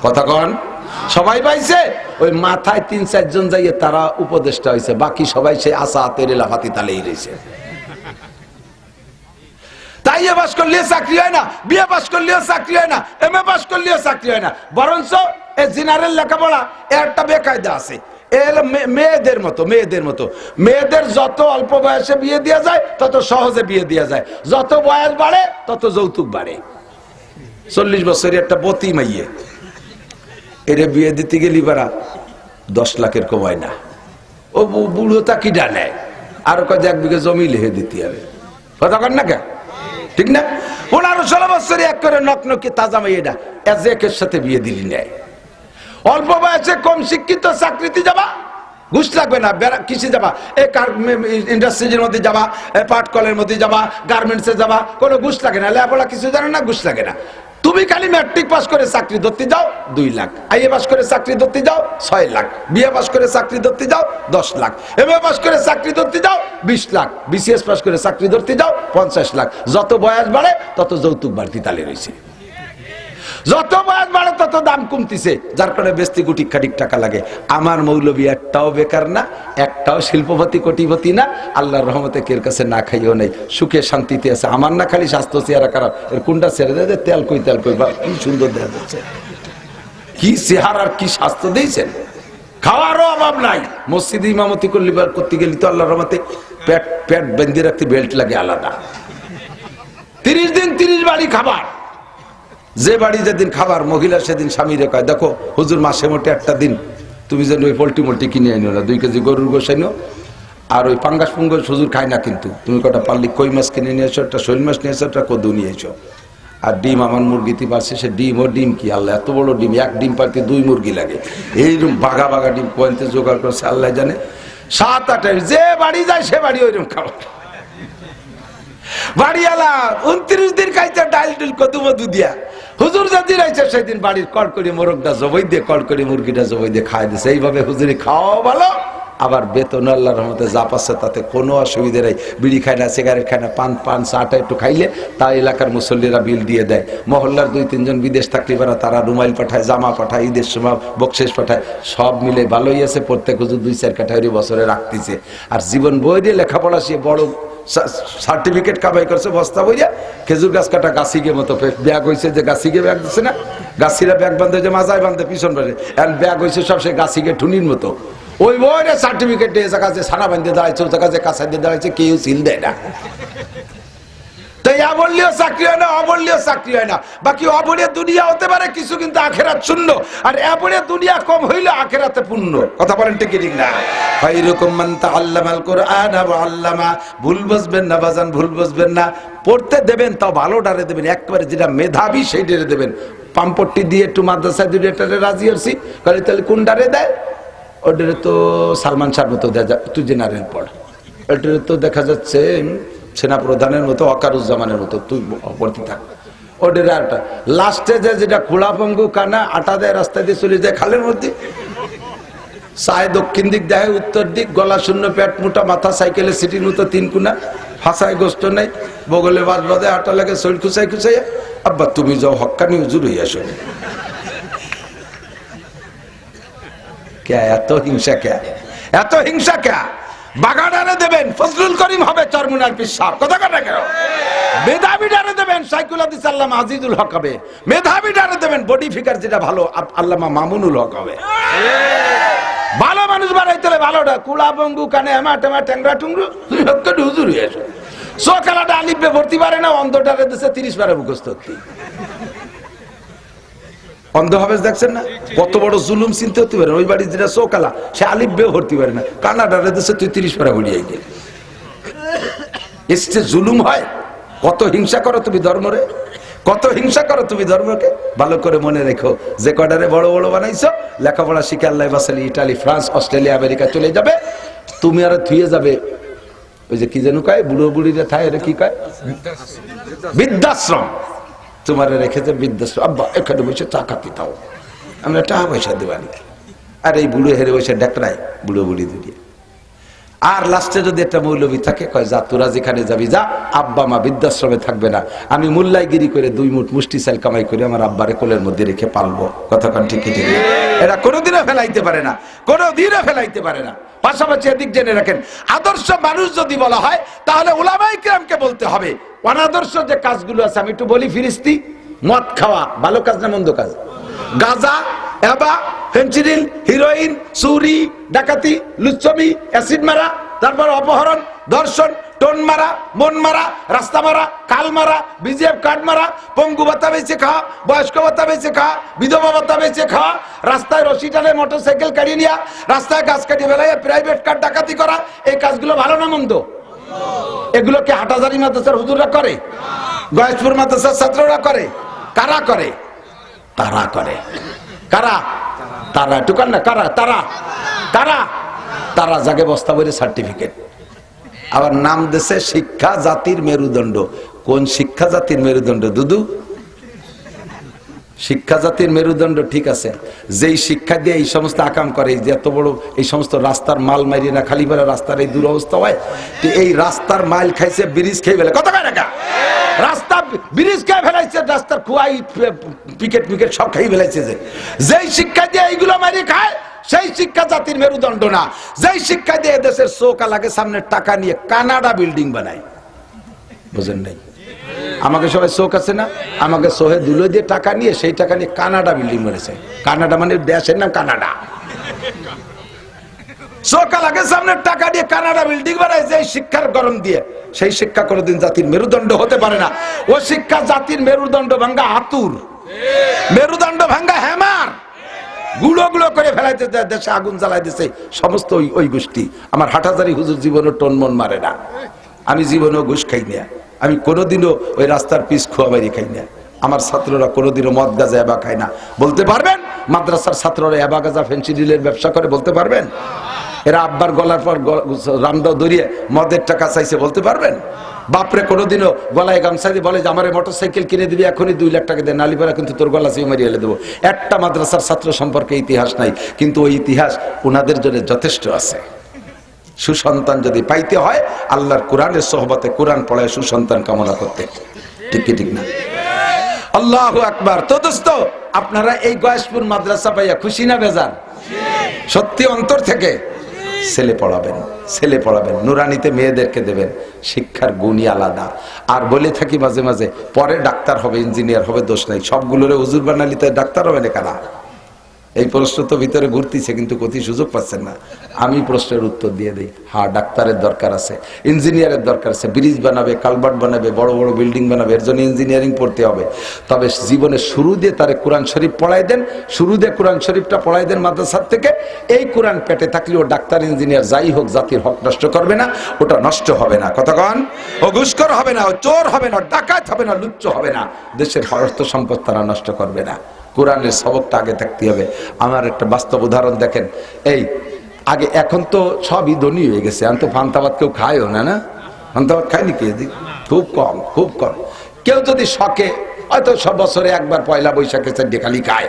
কথা কন, সবাই পাইছে? ওই মাথায় 3-4 জন যাইয়ে তারা উপদেষ্টা হয়েছে, বাকি সবাই সেই আশা হাতের লাফাতি তালেই রয়েছে। তাই এ পাস করলেও চাকরি হয় না, বিএ পাস করলেও চাকরি হয় না, এমএ পাস করলেও চাকরি হয় না, বরঞ্চ এই জেনারেল লেখাপড়া একটা বেকায়দা আছে। মেয়েদের মতো মেয়েদের যত অল্প বয়সে বিয়ে দেওয়া যায় তত সহজে বিয়ে দেওয়া যায়, যত বয়স বাড়ে তত যৌতুক বাড়ে। 40 বছরের একটা বতি মাইয়ে, এরে বিয়ে দিতে গেলি বারা 10 লাখের কমায় না, ও বুড়ো তা কি ডানে আরো কাজে 1 বিঘা জমি লিখে দিতে হবে। কথা কন না কে? ঠিক না? 15-16 বছরে এক করে নকনকি তাজা মাইয়েটা এজেকের সাথে বিয়ে দিলি নেয়। অল্প বয়সে কম শিক্ষিত চাকরিতে যাবা, ঘুষ লাগবে না, কিসে যাবা, ইন্ডাস্ট্রিজের মধ্যে যাবা, পাট কলের মধ্যে যাবা, গার্মেন্টসে যাবা, কোনো ঘুষ লাগে না, লেখাপড়া কিছু জানে না, ঘুষ লাগে না। তুমি খালি ম্যাট্রিক পাস করে চাকরি ধরতে যাও 2 লাখ, আইএ পাস করে চাকরি ধরতে যাও 6 লাখ, বিএ পাস করে চাকরি ধরতে যাও 10 লাখ, এমএ পাস করে চাকরি ধরতে যাও 20 লাখ, বিসিএস পাস করে চাকরি ধরতে যাও 50 লাখ। যত বয়স বাড়ে তত যৌতুক বাড়তি তালে রয়েছে, যত বয়স বাড়ে তত দাম কমতিছে, যার কারণে বেস্তি কোটি খাটিক টাকা লাগে। আমার মৌলবী একটাও বেকার না, একটাও শিল্পপতি কোটিপতি না, আল্লাহর রহমতে কের কাছে না খাইও নেই, সুখে শান্তিতে আছে। আমার না খালি স্বাস্থ্য চেহারা খারাপ, এর কোনটা ছেড়ে দেয়, তেল কই কি সুন্দর দেখা যাচ্ছে, কি চেহারা আর কি স্বাস্থ্য দিয়েছেন। খাওয়ারও অভাব নাই, মসজিদে ইমামতি করতে গেলি তো আল্লাহর রহমতে পেট বেঁধে রাখতে বেল্ট লাগে আলাদা। 30 দিন 30 বাড়ি খাবার, যে বাড়ি যেদিন খাবার মহিলা সেদিন স্বামীরে কয়, দেখো হুজুর মাসে মোটে একটা দিন তুমি যেন ওই পোল্ট্রি মোল্ট্রি কিনে আনো না, 2 কেজি গরুর গোশ আনো, আর ওই পাঙ্গাস পুঙ্গাস হুজুর খায় না, কিন্তু তুমি কটা পারলি কই মাছ কিনে নিয়ে এসো, একটা শৈল মাছ নিয়ে এসো, একটা কদু নিয়ে এসো। আর ডিম আমার মুরগিতে পারছে, সে ডিম কি আল্লাহ, এত বড় ডিম, 1 ডিম পারতে 2 মুরগি লাগে, এইরকম বাঘা বাঘা ডিম কোয়েন্তে জোগাড় করছে আল্লাহ জানে। 7-8 যে বাড়ি যায় সে বাড়ি ওইরকম খাবার। বাড়িওয়ালা 29 দিন খাইছে ডাল ডুল কদু মধু দিয়া, হুজুর যেদিন আইছে সেদিন বাড়ির কড়কড়ি মোরগটা জবাই দিয়ে, কড়কড়ি মুরগিটা জবাই দিয়ে খাই দিছে। এইভাবে হুজুরি খাওয়া ভালো, আবার বেতন আল্লাহর রহমতে যা পাচ্ছে তাতে কোনো অসুবিধা নাই। বিড়ি খায় না, সিগারেট খায় না, পান চাটা একটু খাইলে তা এলাকার মুসল্লিরা বিল দিয়ে দেয়। মহল্লার 2-3 জন বিদেশ থাকলে পারা, তারা রুমাইল পাঠায়, জামা পাঠায়, ঈদের সময় বকশেষ পাঠায়, সব মিলে ভালোই আছে। প্রত্যেক হুজুর 2-4 কাঠারি বছরে রাখতেছে। আর জীবন বই দিয়ে লেখাপড়া সে বড় সার্টিফিকেট কামাই করছে বস্তা বইয়া, খেজুর গাছ কাটা গাছিকে মতো ব্যাগ হয়েছে, যে গাছিকে ব্যাগ দিচ্ছে না, গাছিরা ব্যাগ বাঁধে, যে মাজায় বাঁধে পিছন বাড়ে, এখন ব্যাগ হয়েছে সব সে গাছিকে ঠুনির মতো। ওই বইটা সার্টিফিকেট দিয়ে জায়গা যে সানা বাঁধতে দাঁড়াইছে, ও জায়গা যে কাঁচা দিয়ে দাঁড়াইছে, কেউ সিল দেয় না। তো অবলীয় চাকরি হয় না, অবলীয় চাকরি হয় না। বাকি অবলীয় দুনিয়া হতে পারে কিছু, কিন্তু আখেরাত শূন্য। আর অবলীয় দুনিয়া কম হইলে আখেরাতে পূর্ণ। কথা বলেন ঠিক ঠিক না? খায়রুকুম মান তাআল্লামাল কুরআনা ওয়া আল্লামা। ভুল বুঝবেন না বাজান, ভুল বুঝবেন না। পড়তে দেবেন তাও ভালো ডারে দেবেন, একবারে যেটা মেধাবী সেই ডারে দেবেন। পাম্পট্টি দিয়ে একটু মাদ্রাসায় দুই ডারে রাজি হচ্ছি, তাহলে কোন ডারে দেয়? ওটারে তো সালমান শাহর মতো দেয়, তুই জেনারেল পড়। ওটারে তো দেখা যাচ্ছে সেনা প্রধানের মতো, ওয়াকারুজ্জামানের মতো, তুই পড়তে থাক। ওটার আরটা লাস্টে যেটা খোলা পঙ্গু কানা আটা দেয়, রাস্তা দিয়ে চলে যায় খালের মধ্যে। চায় দক্ষিণ দিক, দেয় উত্তর দিক, গলা শূন্য, পেট মোটা, মাথা সাইকেলের সিটির মতো তিন কুনা, ফাঁসায় গোষ্ঠ নেই, বগলে বাজ বাজে, আটা লাগে, শরীর খুঁচাই খুঁচাই। আব্বা তুমি যাও হক্কানি হুজুর হইয়া আসো। কে এত হিংসা? কে এত হিংসা? কে বাগানারে দেবেন ফজলুল করিম হবে চরমুনার পিসাব। কথা কথা কেন? মেধাবী ডারে দেবেন সাইকুল হাদিস আল্লামা আজিজুল হক হবে। মেধাবী ডারে দেবেন বডি ফিগার যেটা ভালো আল্লামা মামুনুল হক হবে। ভালো মানুষ বাড়াইতে হলে ভালোটা, কুড়া বঙ্গু কানে হেমা টেমা ট্যাংরা টুংরু হুজুর হয়ে আসো। সকালাটা আলিপে ভর্তি পারে না, অন্ধটারে দেশে 30 বারে মুখস্থ। অন্ধ হবে দেখছেন না? কত বড় জুলুম চিনতে হতে পারে। ওই বাড়ি যেটা চৌকালা, সে আলিফ বেও ভর্তি পারে না, কানাডারে দেশে তুই 30 পারা হলিয়াই গেল। এসছে জুলুম হয়। কত হিংসা করো তুমি ধর্মরে, কত হিংসা করো তুমি ধর্মকে। ভালো করে মনে রেখো, যে কডারে বড় বড় বানাইছো, লেখাপড়া শিখে আল্লাহ বাসালি ইটালি, ফ্রান্স, অস্ট্রেলিয়া, আমেরিকা চলে যাবে, তুমি আর থুয়ে যাবে ওই যে কি যেন কয় বুড়ো বুড়িরা থায়, কি কয় বৃদ্ধাশ্রম। তোমার রেখেছে বৃদ্ধাশ্রম। আব্বা এখানে বসে চা খাতি দাও, আমরা টাকা পয়সা দেবানি। আর এই বুড়ো হেরে বসে ডাকরাই বুড়ো বুড়ি দুনিয়া। আর লাস্টে যদি একটা মৌলবী থাকে, কয় যা তোরা যেখানে যাবি যা, আব্বা মা বৃদ্ধাশ্রমে থাকবে না, আমি মুল্লাইগিরি করে 2 মুঠ মুষ্টি চাল কামাই করে আমার আব্বারে কোলের মধ্যে রেখে পালবো। কথা কান ঠিক ঠিক। এরা কোনোদিনও ফেলাইতে পারে না, কোনোদিনও ফেলাইতে পারে না। পাশাপাশি এদিক জেনে রাখেন, আদর্শ মানুষ যদি বলা হয় তাহলে উলামায়ে কিরামকে বলতে হবে। অনাদর্শ যে কাজগুলো আছে আমি একটু বলি। ফিরিস্তি, মদ খাওয়া ভালো কাজ না মন্দ কাজ? গাঁজা, এবা, ফেন্সিডিল, হিরোইন, চুরি, ডাকাতি, লুচ্ছমি, অ্যাসিড মারা, তারপর অপহরণ, ধর্ষণ, টোন মারা, মন মারা, রাস্তা মারা, কাল মারা, বিজিএফ কার্ড মারা, পঙ্গু ভাতা বেঁচে খাওয়া, বয়স্ক ভাতা বেঁচে খাওয়া, বিধবা ভাতা বেঁচে খাওয়া, রাস্তায় রশি টানে মোটরসাইকেল কাটিয়ে নেওয়া, রাস্তায় গাছ কাটিয়ে ফেলাইয়া প্রাইভেট কার ডাকাতি করা, এই কাজগুলো ভালো না মন্দ? এগুলো কি হাটহাজারী মাদ্রাসার হুজুররা করে? গয়েশপুর মাদ্রাসার ছাত্ররা করে? কারা করে? তারা করে। কারা? তারা। টুকান না, কারা? তারা। তারা তারা জাগে বস্তা বইরে সার্টিফিকেট, আবার নাম দেশে শিক্ষা জাতির মেরুদণ্ড। কোন শিক্ষা জাতির মেরুদণ্ড দুদু? শিক্ষা জাতির মেরুদণ্ড ঠিক আছে, যেই শিক্ষা দিয়ে এই সমস্ত আকাম করে, যে এত বড় এই সমস্ত রাস্তার মাল মারি না, খালি বেলা রাস্তার এই দুরবস্থা হয়। এই রাস্তার মাইল খাইছে, ব্রিজ খেয়ে ফেলে। কত কয় টাকা? রাস্তা ব্রিজ খেয়ে ফেলাইছে, রাস্তার খুয়াই পিকেট পিকেট সব খাই ফেলাইছে। যেই শিক্ষা দিয়ে এইগুলো মারি খায়, সেই শিক্ষা জাতির মেরুদণ্ড না। যেই শিক্ষা দিয়ে দেশের চোখা লাগে সামনে টাকা নিয়ে কানাডা বিল্ডিং বানায়। বুঝেন নাই? আমাকে সবাই চোখ আছে না, আমাকে সোহে দুলো দিয়ে টাকা নিয়ে, সেই টাকা নিয়ে কানাডা বিল্ডিং বানিয়েছে। কানাডা মানে দেশের নাম কানাডা। চোখা লাগে সামনে টাকা দিয়ে কানাডা বিল্ডিং বানায়। যে শিক্ষার গরম দিয়ে, সেই শিক্ষা কোনোদিন জাতির মেরুদণ্ড হতে পারে না। ও শিক্ষা জাতির মেরুদণ্ড ভাঙ্গা হাতুর, মেরুদণ্ড ভাঙ্গা হ্যামার, গুঁড়ো গুঁড়ো করে ফেলাইতে দেশে আগুন জ্বালাই দিছে সমস্ত ওই গোষ্ঠী। আমার হাটহাজারী হুজুর জীবনও টন মন মারে না, আমি জীবনেও ঘুষ খাই না, আমি কোনোদিনও ওই রাস্তার পিস খোয়া বাইরে খাই না। আমার ছাত্ররা কোনোদিনও মদ গাঁজা এবা খায় না। বলতে পারবেন মাদ্রাসার ছাত্ররা এবা গাঁজা ফেন্সিডিলের ব্যবসা করে? বলতে পারবেন? এরা আব্বার গলার পর রামদাও দরিয়ে মদের টাকা চাইছে? বলতে পারবেন? বাপরে কোনোদিনও গলায় গামছা দিয়ে বলে যে আমার মোটর সাইকেল কিনে দিবি, এখনই 2 লাখ টাকা দেয়, নালিপাড়া কিন্তু তোর গলা চেয়ে মারিয়ে দেবো। একটা মাদ্রাসার ছাত্র সম্পর্কে ইতিহাস নাই, কিন্তু ওই ইতিহাস ওনাদের জন্য যথেষ্ট আছে। সুসন্তান যদি পাইতে হয়, আল্লাহর কোরআনের সোহবতে কোরআন পড়ায় সুসন্তান কামনা করতে। ঠিক কি ঠিক না? আল্লাহু আকবার। তো দোস্ত, আপনারা এই গয়েশপুর মাদ্রাসা পাইয়া খুশি না বেজার? সত্যি অন্তর থেকে ছেলে পড়াবেন, ছেলে পড়াবেন, নুরানিতে মেয়েদেরকে দেবেন। শিক্ষার গুণই আলাদা। আর বলে থাকি মাঝে মাঝে, পরে ডাক্তার হবে, ইঞ্জিনিয়ার হবে, দোষ নাই। সবগুলোরে হুজুর বানালি তো ডাক্তার হবে না কারা? এই প্রশ্ন তো ভিতরে ঘুরতেছে, কিন্তু কোথাও সুযোগ পাচ্ছেন না। আমি প্রশ্নের উত্তর দিয়ে দিই। হ্যাঁ, ডাক্তারের দরকার আছে, ইঞ্জিনিয়ারের দরকার আছে, ব্রিজ বানাবে, কালভার্ট বানাবে, বড় বড় বিল্ডিং বানাবে, এর জন্য ইঞ্জিনিয়ারিং পড়তে হবে। তবে জীবনে শুরু দিয়ে তারে কোরআন শরীফ পড়াই দেন, শুরু দিয়ে কোরআন শরীফটা পড়াই দেন মাদ্রাসার থেকে। এই কোরআন পেটে থাকলে ও ডাক্তার ইঞ্জিনিয়ার যাই হোক জাতির হক নষ্ট করবে না, ওটা নষ্ট হবে না। কতক্ষণ ও ঘুষখোর হবে না, ও চোর হবে না, ডাকাত হবে না, লুচ্চ হবে না, দেশের অর্থ সম্পদ তারা নষ্ট করবে না। কোরআনের সবকটা আগে থাকতে হবে। আমার একটা বাস্তব উদাহরণ দেখেন। এই আগে, এখন তো সবই ধনী হয়ে গেছে, এখন তো পান্তাভাত কেউ খায়ও না। না, পান্তাভাত খায়নি কে? খুব কম, খুব কম। কেউ যদি শখে হয়তো সব বছরে একবার পয়লা বৈশাখে চারটে খালি খায়।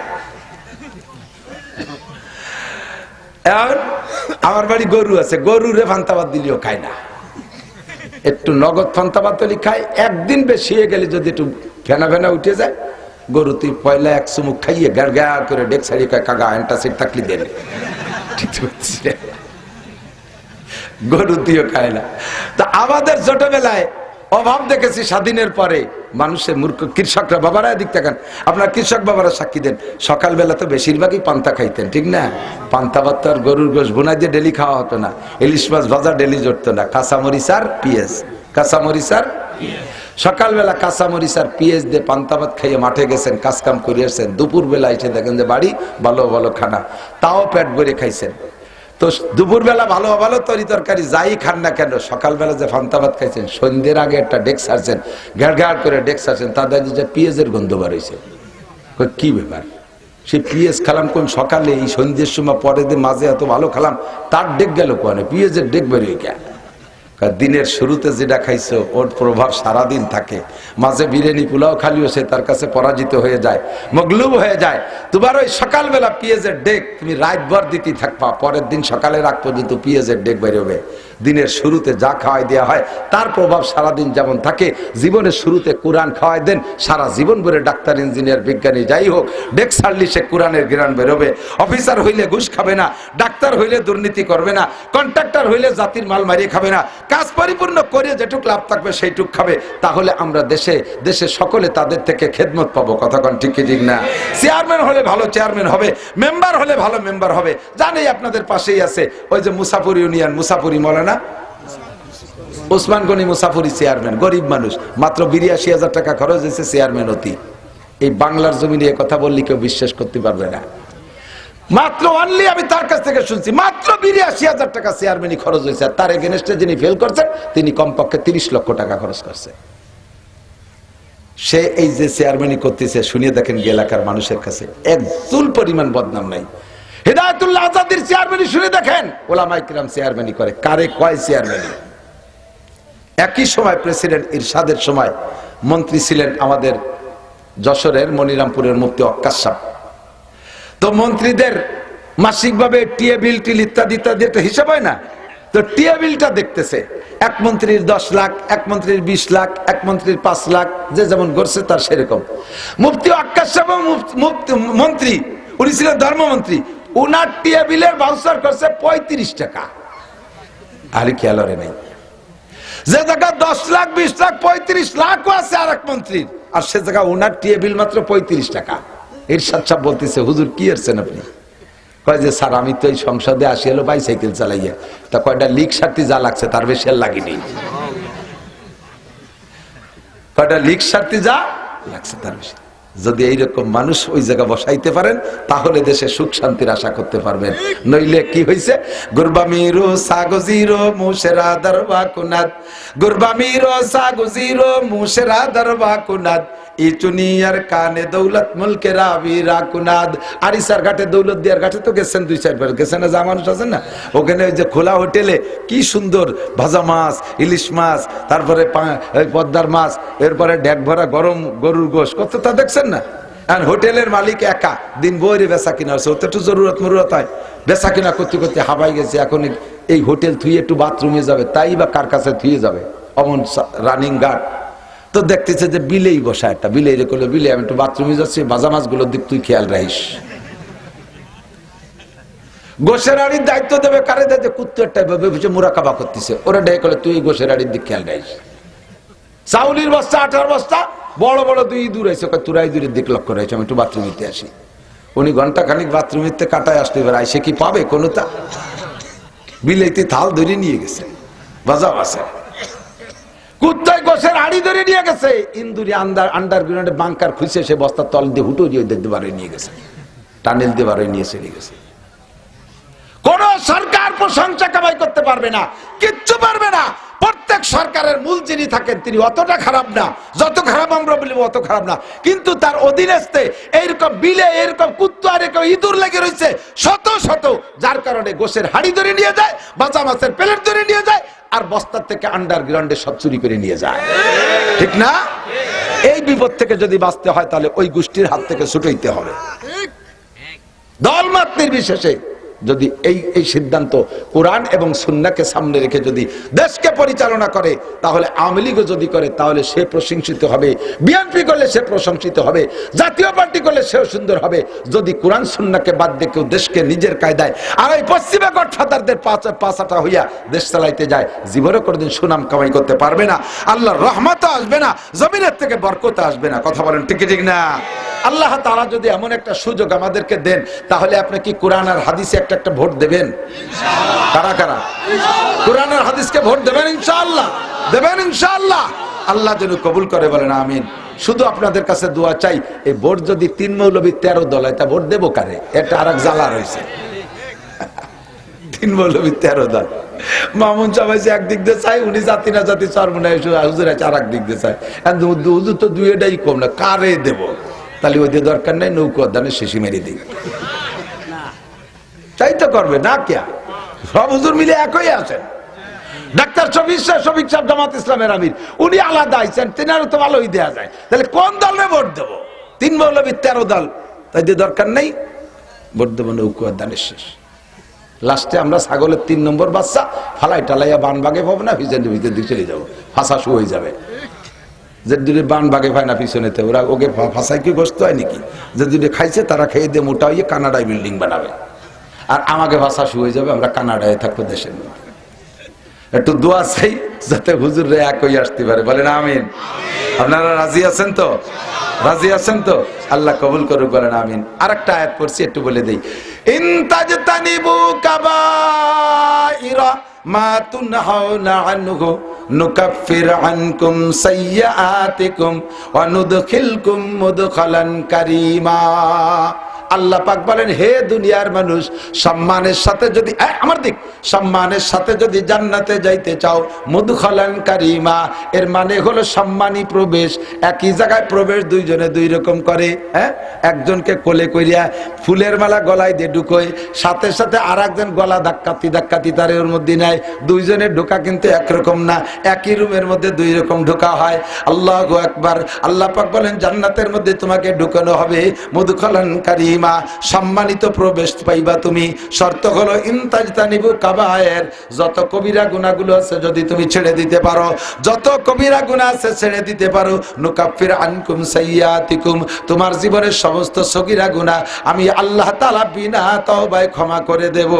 আমার বাড়ি গরু আছে, গরুরে পান্তাভাত দিলেও খায় না, একটু নগদ পান্তাভাত হলে খায়। একদিন বেশি হয়ে গেলে যদি একটু ফেনা ফেনা উঠে যায়, গরু তুই পয়লা এক চুমুক খাইয়ে গাড় গাড় করে ডেক ছাড়িয়ে কয় কাকা অ্যান্টাসিড থাকলে দেন। গরু তুইও খায় না। তা আমাদের ছোটবেলায় অভাব দেখেছি স্বাধীনের পরে, মানুষের মূর্খ কৃষকরা, বাবারা দিক থাকেন, আপনার কৃষক বাবারা সাক্ষী দেন, সকালবেলা তো বেশিরভাগই পান্তা খাইতেন, ঠিক না? পান্তা ভাত তো আর গরুর গোশ বোনাই দিয়ে ডেলি খাওয়া হতো না, ইলিশ মাছ ভাজা ডেলি জড়তো না, কাঁচামরিচ আর পিঁয়াজ, কাঁচামরিচ আর সকালবেলা কাঁচামরিচ আর পিঁয়াজ দিয়ে পান্তা ভাত খাইয়ে মাঠে গেছেন, কাজকাম করে আসছেন। দুপুরবেলা এসে দেখেন যে বাড়ি ভালো ভালো খানা, তাও পেট ভরে খাইছেন। তো দুপুরবেলা ভালো ভালো তরি তরকারি যাই খান না কেন, সকালবেলা যে পান্তা ভাত খাইছেন, সন্ধ্যের আগে একটা ডেক সারছেন, ঘাড় ঘাড় করে ডেক সারছেন, তাদের যে পিঁয়াজের গন্ধ বার হয়েছে। কি ব্যাপার? সে পিঁয়াজ খালাম কোন সকালে, এই সন্ধ্যের সময় পরে দিয়ে মাঝে এত ভালো খালাম, তার ডেক গেল কোন? পিঁয়াজের ডেক বেরিয়ে গেল। দিনের শুরুতে যেটা খাইছো ওর প্রভাব সারাদিন থাকে। মাঝে বিরিয়ানি পোলাও খালিও সে তার কাছে পরাজিত হয়ে যায়, মগলুব হয়ে যায়। তোমার ওই সকালবেলা পিঁয়াজের ডেক তুমি রাতভর দিতে থাকবা, পরের দিন সকালে রাত পর্যন্ত পিঁয়াজের ডেক বেরোবে। দিনের শুরুতে যা খাওয়াই দেওয়া হয় তার প্রভাব সারাদিন যেমন থাকে, জীবনের শুরুতে কোরআন খাওয়াই দেন, সারা জীবন ভরে ডাক্তার ইঞ্জিনিয়ার বিজ্ঞানী যাই হোক, ডেক ছাড়লি সে কোরআনের জ্ঞান বেরোবে। অফিসার হইলে ঘুষ খাবে না, ডাক্তার হইলে দুর্নীতি করবে না, কন্ট্রাক্টর হইলে জাতির মাল মারিয়ে খাবে না, কাজ পরিপূর্ণ করে যেটুক লাভ থাকবে সেইটুক খাবে। তাহলে আমরা দেশে দেশে সকলে তাদের থেকে খেদমত পাবো। কথাক্ষণ ঠিক কি ঠিক না? চেয়ারম্যান হলে ভালো চেয়ারম্যান হবে, মেম্বার হলে ভালো মেম্বার হবে। জানেই আপনাদের পাশেই আছে ওই যে মুসাফর ইউনিয়ন, মুসাফরি মৌলানা ওসমান গনি মুসাফরি চেয়ারম্যান, গরিব মানুষ, মাত্র ৮২,০০০ টাকা খরচ হয়েছে চেয়ারম্যান হতি। এই বাংলার জমিনে কথা বললে কেউ বিশ্বাস করতে পারবে না। মাত্র অনলি আমি তার কাছ থেকে শুনছি, মাত্র ৮২,০০০ টাকা চেয়ারম্যানই খরচ হয়েছে। আর তার এগেনস্টে যিনি ফেল করছেন তিনি কমপক্ষে ৩০ লক্ষ টাকা খরচ করছে। সে এই যে চেয়ারম্যানই করতেছে, শুনিয়ে দেখেন এলাকার মানুষের কাছে একদুল পরিমাণ বদনাম নাই। হেদায়েতুল্লাহ আজাদের চেয়ারম্যানই শুনে দেখেন, ওলামায়ে কিরাম চেয়ারম্যানই করে, কারে কয় চেয়ারম্যানই। একই সময় প্রেসিডেন্ট ইরশাদের সময় মন্ত্রী ছিলেন আমাদের যশোরের মনিরামপুরের মুফতি ওয়াক্কাস সাহেব। তো মন্ত্রীদের মাসিকভাবে টিএ বিল টিল ইত্যাদি ইত্যাদি একটা হিসাব হয় না, তো টিএ বিলটা দেখতেছে, এক মন্ত্রীর ১০ লাখ, এক মন্ত্রীর ২০ লাখ, এক মন্ত্রীর ৫ লাখ, যে যেমন করছে তার সেরকম। মুফতি ওয়াক্কাস সাহেব মন্ত্রী, উনি ছিলেন ধর্মমন্ত্রী, উনার টিএ বিলের ভাউচার করছে ৩৫ টাকা। আর খেয়ালরে নেই যে জায়গা ১০ লাখ, ২০ লাখ, ৩৫ লাখও আছে আর এক মন্ত্রীর, আর সে জায়গা উনার টিএ বিল মাত্র ৩৫ টাকা। ইরশাদ সাহেব বলতেছে, হুজুর কি এরছেন আপনি? কয় যে স্যার আমি তো এই সংসদে আসি হলো বাইসাইকেল চালাইয়া, তা কয়টা লিক সারতি যা লাগছে তার বেশি আর লাগেনি, কয়টা লিক সারতি যা লাগছে তার বেশি। যদি এইরকম মানুষ ওই জায়গা বসাইতে পারেন তাহলে দেশে সুখ শান্তির আশা করতে পারবেন। নইলে কি হয়েছে, গুরবামিরো সাগজিরো মুশেরা দরবা কুনাদ, গুরবামিরো সাগজিরো মুশেরা দরবা কুনাদ, ইচুনিয়ার কানে দৌলত মুলকে রাবি রাকুনাদ। আরিসার ঘাটে, দৌলত দিয়ার ঘাটে তো গেছেন ২-৪ বার, গেছেন না? যা মানুষ আছেন না ওখানে, ওই যে খোলা হোটেলে কি সুন্দর ভাজা মাছ, ইলিশ মাছ, তারপরে পদ্মার মাছ, এরপরে ড্যাক ভরা গরম গরুর গোশ, কত তা দেখছেন না? আর হোটেলের মালিক একা দিন বইরে বেচা কিনা হচ্ছে, ওতে একটু জরুরত মরুরত হয়, বেচা কিনা করতে করতে হাবাই গেছে। এখন এই হোটেল থুয়ে একটু বাথরুমে যাবে, তাই বা কার কাছে থুয়ে যাবে, অমন রানিং গার্ড। তো দেখতেছে যে বিলেই বসা, একটা বিলে রেখে, বিলে আমি একটু বাথরুমে যাচ্ছি, ভাজা মাছগুলোর দিক তুই খেয়াল রাখিস। গোশের আড়ির দায়িত্ব দেবে কারে দেয়? কুত্তরটা মুরাকাবা করতেছে, ওরা ডেকে করলে তুই গোশের আড়ির দিক খেয়াল রাখিস। চাউলির বস্তা, আটার বস্তা বড় বড় 2 দূর আছে, তোরা দূরের দিক লক্ষ্য রয়েছে, আমি একটু বাথরুম নিতে আসি। উনি ঘন্টা খানিক বাথরুমের কাটায় আসতে পারে, আইসে কি পাবে কোনোটা? বিলেতি থাল ধরে নিয়ে গেছে, বাজাও আছে। কুত্তায় গোছের হাড়ি ধরে নিয়ে গেছে, ইন্দুরি আন্ডারগ্রাউন্ডে বাংকার খুঁজে সে বস্তার তল দিয়ে হুটো দিয়ে দেখতে পারে নিয়ে গেছে, টানেল দিয়ে বারে নিয়ে চলে গেছে। কোন সরকার প্রশংসা কামাই করতে পারবে না, কিচ্ছু পারবে না। প্রত্যেক সরকারের মূল যিনি থাকেন তিনি অতটা খারাপ না, যত খারাপ আমরা বলি অত খারাপ না, কিন্তু তার অধীনস্থে এইরকম বিলে এরকম কুত্তা এরকম ইঁদুর লেগে রয়েছে শত শত, যার কারণে গোশের হাড়ি ধরে নিয়ে যায়, বাঁচা মাছের প্লেট ধরে নিয়ে যায়, আর বস্তার থেকে আন্ডারগ্রাউন্ডে সব চুরি করে নিয়ে যায়, ঠিক না? এই বিপদ থেকে যদি বাঁচতে হয় তাহলে ওই গোষ্ঠীর হাত থেকে ছুটাইতে হবে। দলমত নির্বিশেষে যদি এই সিদ্ধান্ত কোরআন এবং সুন্নাহকে সামনে রেখে যদি দেশকে পরিচালনা করে, তাহলে আওয়ামী লীগও যদি করে তাহলে সে প্রশংসিত হবে, বিএনপি করলে সে প্রশংসিত হবে, জাতীয় পার্টি করলে সেও সুন্দর হবে। যদি কোরআন সুন্নাহকে বাদ দিয়ে কেউ দেশকে নিজের কায়দায় আর ওই পশ্চিমা গডফাদারদের পাছাটা হইয়া দেশ চালাইতে যায়, জীবনে কোনোদিন সুনাম কামাই করতে পারবে না, আল্লাহর রহমত আসবে না, জমিনের থেকে বরকত আসবে না। কথা বলেন ঠিক ঠিক না? আল্লাহ তাআলা যদি এমন একটা সুযোগ আমাদেরকে দেন, তাহলে আপনি কি কোরআন আর হাদিসে একটা ভোট দেবেন? কারা কারা কোরআন আর হাদিসকে ভোট দেবেন? ইনশাআল্লাহ দেবেন, ইনশাআল্লাহ। আল্লাহ যেন কবুল করে, বলেন আমিন। শুধু আপনাদের কাছে দোয়া চাই, এই ভোট যদি 3 মৌলবী 13 দল হয় তা ভোট দেবো কারে? এটা আরেক জ্বালা রয়েছে। 3 মৌলবী 13 দল, মামুন চাবাইছে একদিক দিয়ে চাই, উনি জাতি না জাতি চরমনায় হুজুর আছে আর এক দিক দিয়ে চাই, হুজুর তো দুইটাই কম না, কারে দেব? তাহলে ওই দিয়ে দরকার নাই, নৌকো দানে শেষি মেরে দিই, তাই তো করবে না কিয়া? সব হুজুর মিলে একই আছেন। ডাক্তার শফিক সাহেব জামাত ইসলামের আমির, উনি আলাদা আইছেন, তেনারও তো ভালোই দেয়া যায়। তাহলে কোন দলে ভোট দেবো? 3 মৌলবী 13 দল, তাই দিয়ে দরকার নেই, ভোট দেবো নৌকো দানের শেষ। লাস্টে আমরা ছাগলের 3 নম্বর বাচ্চা ফালাই টালাইয়া বান বাগে পাবো না, ভিতরে ভিতরে দিয়ে চলে যাবো, ফাঁসা শু হয়ে যাবে। যে দুটো বান বাগে পায় না পিছনেতে, ওরা ওকে ফাঁসাই কি গোস্ত হয় নাকি? যে দুটো খাইছে তারা খেয়ে দিয়ে মোটা হয়ে কানাডায় বিল্ডিং বানাবে, আর আমাকে ভাষা শুয়ে যাবে, আমরা কানাডায় থাকবো দেশের মধ্যে। একটু দোয়া চাই যাতে হুজুররা এক হয়ে আসতে পারে, বলেন আমিন। আপনারা রাজি আছেন তো? রাজি আছেন তো? আল্লাহ কবুল করুক, বলেন আমিন। আরেকটা আয়াত পড়ছি, একটু বলে দেই। ইন তাজতানিবু কাবাইরা মা তুনহাউনা আনহু নুকাফির আনকুম সাইয়্যাতিকুম ওয়া নুদখিলকুম মুদখালান কারীমা। আল্লাহ পাক বলেন, হে দুনিয়ার মানুষ, সম্মানের সাথে যদি আমার দিক সম্মানের সাথে যদি জান্নাতে যাইতে চাও, মুদখালান কারীমা, এর মানে হলো সম্মানী প্রবেশ। একই জায়গায় প্রবেশ দুইজনে দুই রকম করে। একজনকে কোলে কইরা ফুলের মালা গলায় দিয়ে ঢুকোয়, সাথে সাথে আর একজন গলা ধাক্কাতি তার ওর মধ্যে নেয়। দুইজনের ঢোকা কিন্তু একরকম না, একই রুমের মধ্যে 2 রকম ঢোকা হয়। আল্লাহু আকবার। আল্লাহ পাক বলেন, জান্নাতের মধ্যে তোমাকে ঢুকানো হবে মুদখালান কারীমা, সম্মানিত প্রবেশ পাইবা তুমি। শর্ত হলো ইনতাজতানিবু কাবায়ের, যত কবিরা গুনাহগুলো আছে যদি তুমি ছেড়ে দিতে পারো, যত কবিরা গুনাহ আছে ছেড়ে দিতে পারো, নুকাফির আনকুম সাইয়্যাতিকুম, তোমার জীবনের সমস্ত সগীরা গুনাহ আমি আল্লাহ তাআলা বিনা তওবায় ক্ষমা করে দেব।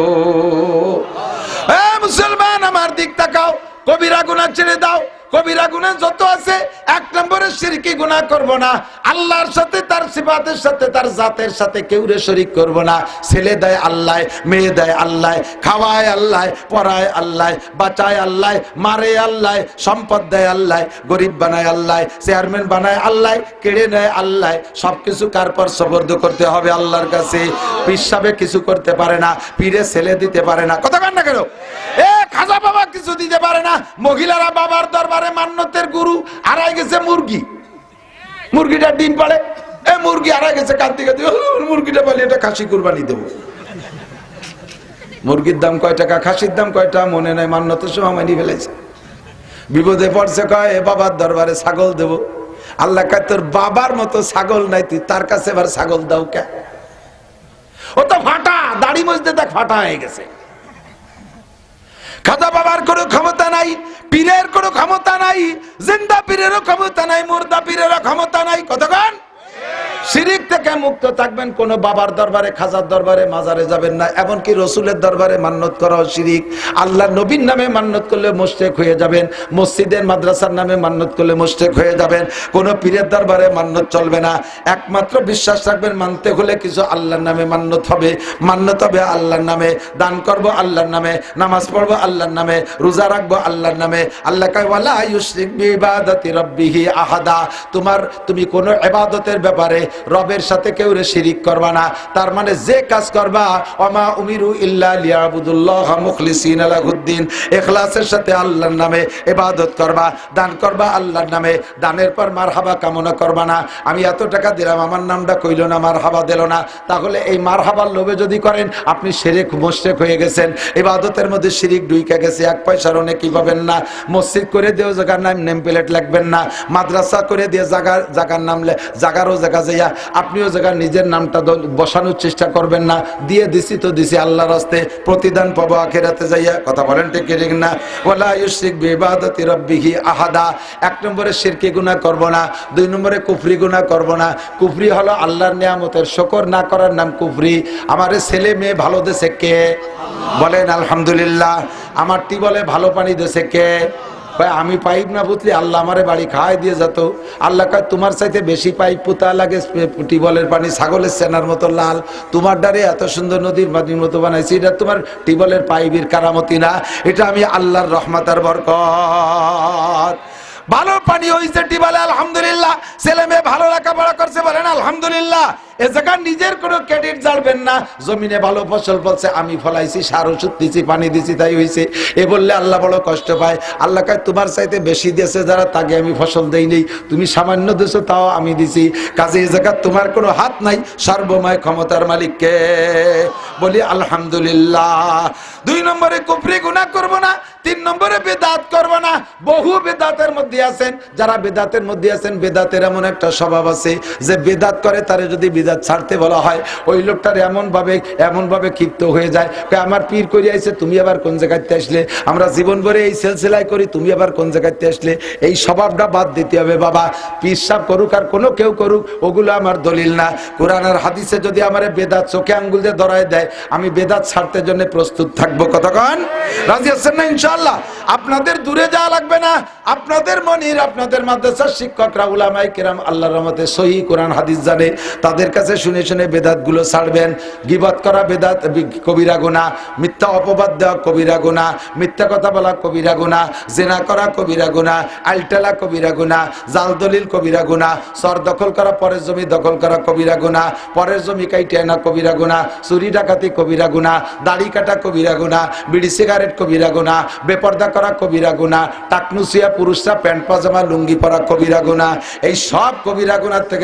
এ মুসলমান, আমার দিক তাকাও, কবিরা গুনাহ ছেড়ে দাও। কবিরা গুনাহ যত আছে, 1 নম্বরে শিরকি গুনাহ করব না, আল্লাহর সাথে তার সিফাতের সাথে তার জাতের সাথে কেউরে শরীক করব না। ছেলে দেয় আল্লাহ, মেয়ে দেয় আল্লাহ, খাওয়ায় আল্লাহ, পড়ায় আল্লাহ, বাঁচায় আল্লাহ, মারে আল্লাহ, সম্পদ দেয় আল্লাহ, গরিব বানায় আল্লাহ, চেয়ারম্যান বানায় আল্লাহ, কেড়ে নেয় আল্লাহ। সবকিছু কার পর সুপর্দ করতে হবে? আল্লাহর কাছে। পিসাবে কিছু করতে পারে না, পীরে ছেলে দিতে পারে না, কথা কান না কেন? খাজা বাবা কিছু দিতে পারে না। মহিলারা বাবার দরবারে মান্নতের গুরু, হারাই গেছে মুরগি, মুরগিটা ডিম পাড়ে, মুরগি হারাই গেছে, কাঁদতে কাঁদতে মুরগিটা পালি, এটা খাসি কুরবানি দেবো। মুরগির দাম কয় টাকা, খাসির দাম কয়টা মনে নাই, মান্নতের সময় মানি ফেলেছে। বিপদে পড়ছে, কয় বাবার দরবারে ছাগল দেব। আল্লাহ কয়, তোর বাবার মতো ছাগল নাই, তুই তার কাছে এবার ছাগল দাও কে? ও তো ফাটা, দাড়ি মজতে দেখ ফাটা হয়ে গেছে। খাজা বাবার কোনো ক্ষমতা নাই, পীরের কোনো ক্ষমতা নাই, জিন্দা পীরেরও ক্ষমতা নাই, মুর্দা পীরেরও ক্ষমতা নাই। কতক্ষণ শিরিক থেকে থেকে মুক্ত থাকবেন। কোনো বাবার দরবারে, খাজার দরবারে, মাজারে যাবেন না। এমনকি রসুলের দরবারে মান্যত করাও শিরিক। আল্লাহ নবীর নামে মান্যত করলে মুশরিক হয়ে যাবেন। মসজিদের মাদ্রাসার নামে মান্যত করলে মুশরিক হয়ে যাবেন। কোনো পীরের দরবারে মান্যত চলবে না। একমাত্র বিশ্বাস রাখবেন, মানতে হলে কিছু আল্লাহর নামে মান্যত হবে। মান্যত হবে আল্লাহর নামে। দান করব আল্লাহর নামে, নামাজ পড়বো আল্লাহর নামে, রোজা রাখবো আল্লাহর নামে। আল্লাহ কয় ওয়ালা ইউশরিক বিইবাদাতি রাব্বিহি আহাদা। তুমি কোন ইবাদতের ব্যাপারে রবের সাথে কেউ শিরিক করবা না। তার মানে যে কাজ করবা, ওমা উমিরু ইল্লা লিয়াবুদুল্লাহ মুখলিসিনা লাহুদ্দিন, ইখলাসের সাথে আল্লাহর নামে ইবাদত করবা। দান করবা আল্লাহর নামে। দানের পর মারহাবা কামনা করবা না। আমি এত টাকা দিলাম, আমার নামটা কইল না, মারহাবা দিল না। তাহলে এই মারহাবার লোভে যদি করেন, আপনি শিরক মুশরিক হয়ে গেছেন। ইবাদতের মধ্যে শিরিক ঢুইকা গেছে। এক পয়সার অনেক পাবেন না। মসজিদ করে দিয়েও জায়গার নাম নেম প্লেট লাগবেন না। মাদ্রাসা করে দিয়ে জায়গার নাম জায়গারও জায়গা যাইয়া আপনিও জায়গার নিজের নামটা বসানোর চেষ্টা করবেন না। দিয়ে দিছি তো দিছি আল্লাহর রাস্তে, প্রতিদান পাবো আখিরাতে যাইয়া। কথা বলেন ঠিক ঠিক না? ওয়ালা ইউশরিক বিইবাদাতি রাব্বিহি আহাদা। এক নম্বরে শিরকি গুনাহ করব না। দুই নম্বরে কুফরি গুনাহ করব না। কুফরি হলো আল্লাহর নিয়ামতের শুকর না করার নাম কুফরি। আমারে ছেলে মেয়ে ভালো দেশে কে? বলেন আলহামদুলিল্লাহ। আমার টিউবওয়েলে ভালো পানি দেশে কে? ভাই আমি পাইপ না পুতলি, আল্লাহ আমারে বাড়ি খাওয়াই দিয়ে যেত। আল্লাহ কয় তোমার চাইতে বেশি পাইপ পুতা লাগে, টিউবওয়েলের পানি ছাগলের সেনার মতো লাল। তোমার দ্বারে এত সুন্দর নদীর পানির মতো বানাইছি, এটা তোমার টিউবওয়েলের পাইপের কারামতি না, এটা আমি আল্লাহর রহমতের বরকত। ভালো পানি হয়েছে টিউবওয়েলে আলহামদুলিল্লাহ। ছেলে মেয়ে ভালো লেখাপড়া করছে, বলেন আলহামদুলিল্লাহ। এ জায়গা নিজের কোনো ক্রেডিট জানবেন না। জমিনে ভালো ফসল ফলছে, আমি ফলাইছি, সার ওষুধ দিছি, পানি দিছি, তাই হয়েছে। এ বললে আল্লাহ বড় কষ্ট পায়। আল্লাহ কয় তোমার চাইতে বেশি দিয়েছে যারা, তাকে আমি ফসল দেই নেই। তুমি সামান্য দিছো, তাও আমি দিছি। কাজে এই জায়গা তোমার কোনো হাত নাই। সর্বময় ক্ষমতার মালিককে বলি আলহামদুলিল্লাহ। দুই নম্বরে কুফরি গুনাহ করব না। তিন নম্বরে বেদাত করব না। বহু বেদাতের মধ্যে আছেন, যারা বেদাতের মধ্যে আছেন, বেদাতের এমন একটা স্বভাব আছে যে বেদাত করে তারে যদি বিদাত ছাড়তে বলা হয়, ওই লোকটার এমন ভাবে ক্ষিপ্ত হয়ে যায়, আমার পীর করে আইছে, তুমি আবার কোন জায়গাতে আসলে? আমরা জীবন ভরে এই সিলসিলাই করি, তুমি আবার কোন জায়গাতে আসলে? এই স্বভাবটা বাদ দিতে হবে বাবা। পীর সাহেব করুক আর কোনো কেউ করুক, ওগুলো আমার দলিল না। কোরআন আর হাদিসে যদি আমার বেদাত চোখে আঙ্গুল দিয়ে ধরায় দেয়, আমি বেদাত ছাড়তে জন্য প্রস্তুত থাকবো। কতক্ষণ রাজি আছেন না? ইনশাআল্লাহ। আপনাদের দূরে যাওয়া লাগবে না। আপনাদের মনির, আপনাদের মাদ্রাসার শিক্ষকরা, উলামায়ে কেরাম আল্লাহর রহমতে সহিহ কোরআন হাদিস জানে, তাদের কাছে শুনে শুনে বেদাতগুলো ছাড়বেন। গীবত করা বেদাত, কবিরা গুনাহ। মিথ্যা অপবাদ দেওয়া কবিরা গুনাহ। মিথ্যা কথা বলা কবিরা গুনাহ। জিনা করা কবিরা গুনাহ। আলটালা কবিরা গুনাহ। জাল দলিল কবিরা গুনাহ। সর দখল করা, পরের জমি দখল করা কবিরা গুনাহ। পরের জমি কাইটে আনা কবিরা গুনাহ। চুরি ডাকাতি কবিরা গুনাহ। দাড়ি কাটা কবিরা গুনাহ। বিড়ি সিগারেট কবিরা গুনাহ। বেপর্দা করা কবিরা গুনাহ। টাকনুসিয়া পুরুষরা প্যান্ট পাজামা লুঙ্গি পরা কবিরা গুনাহ। এই সব কবিরা গুনাহ থেকে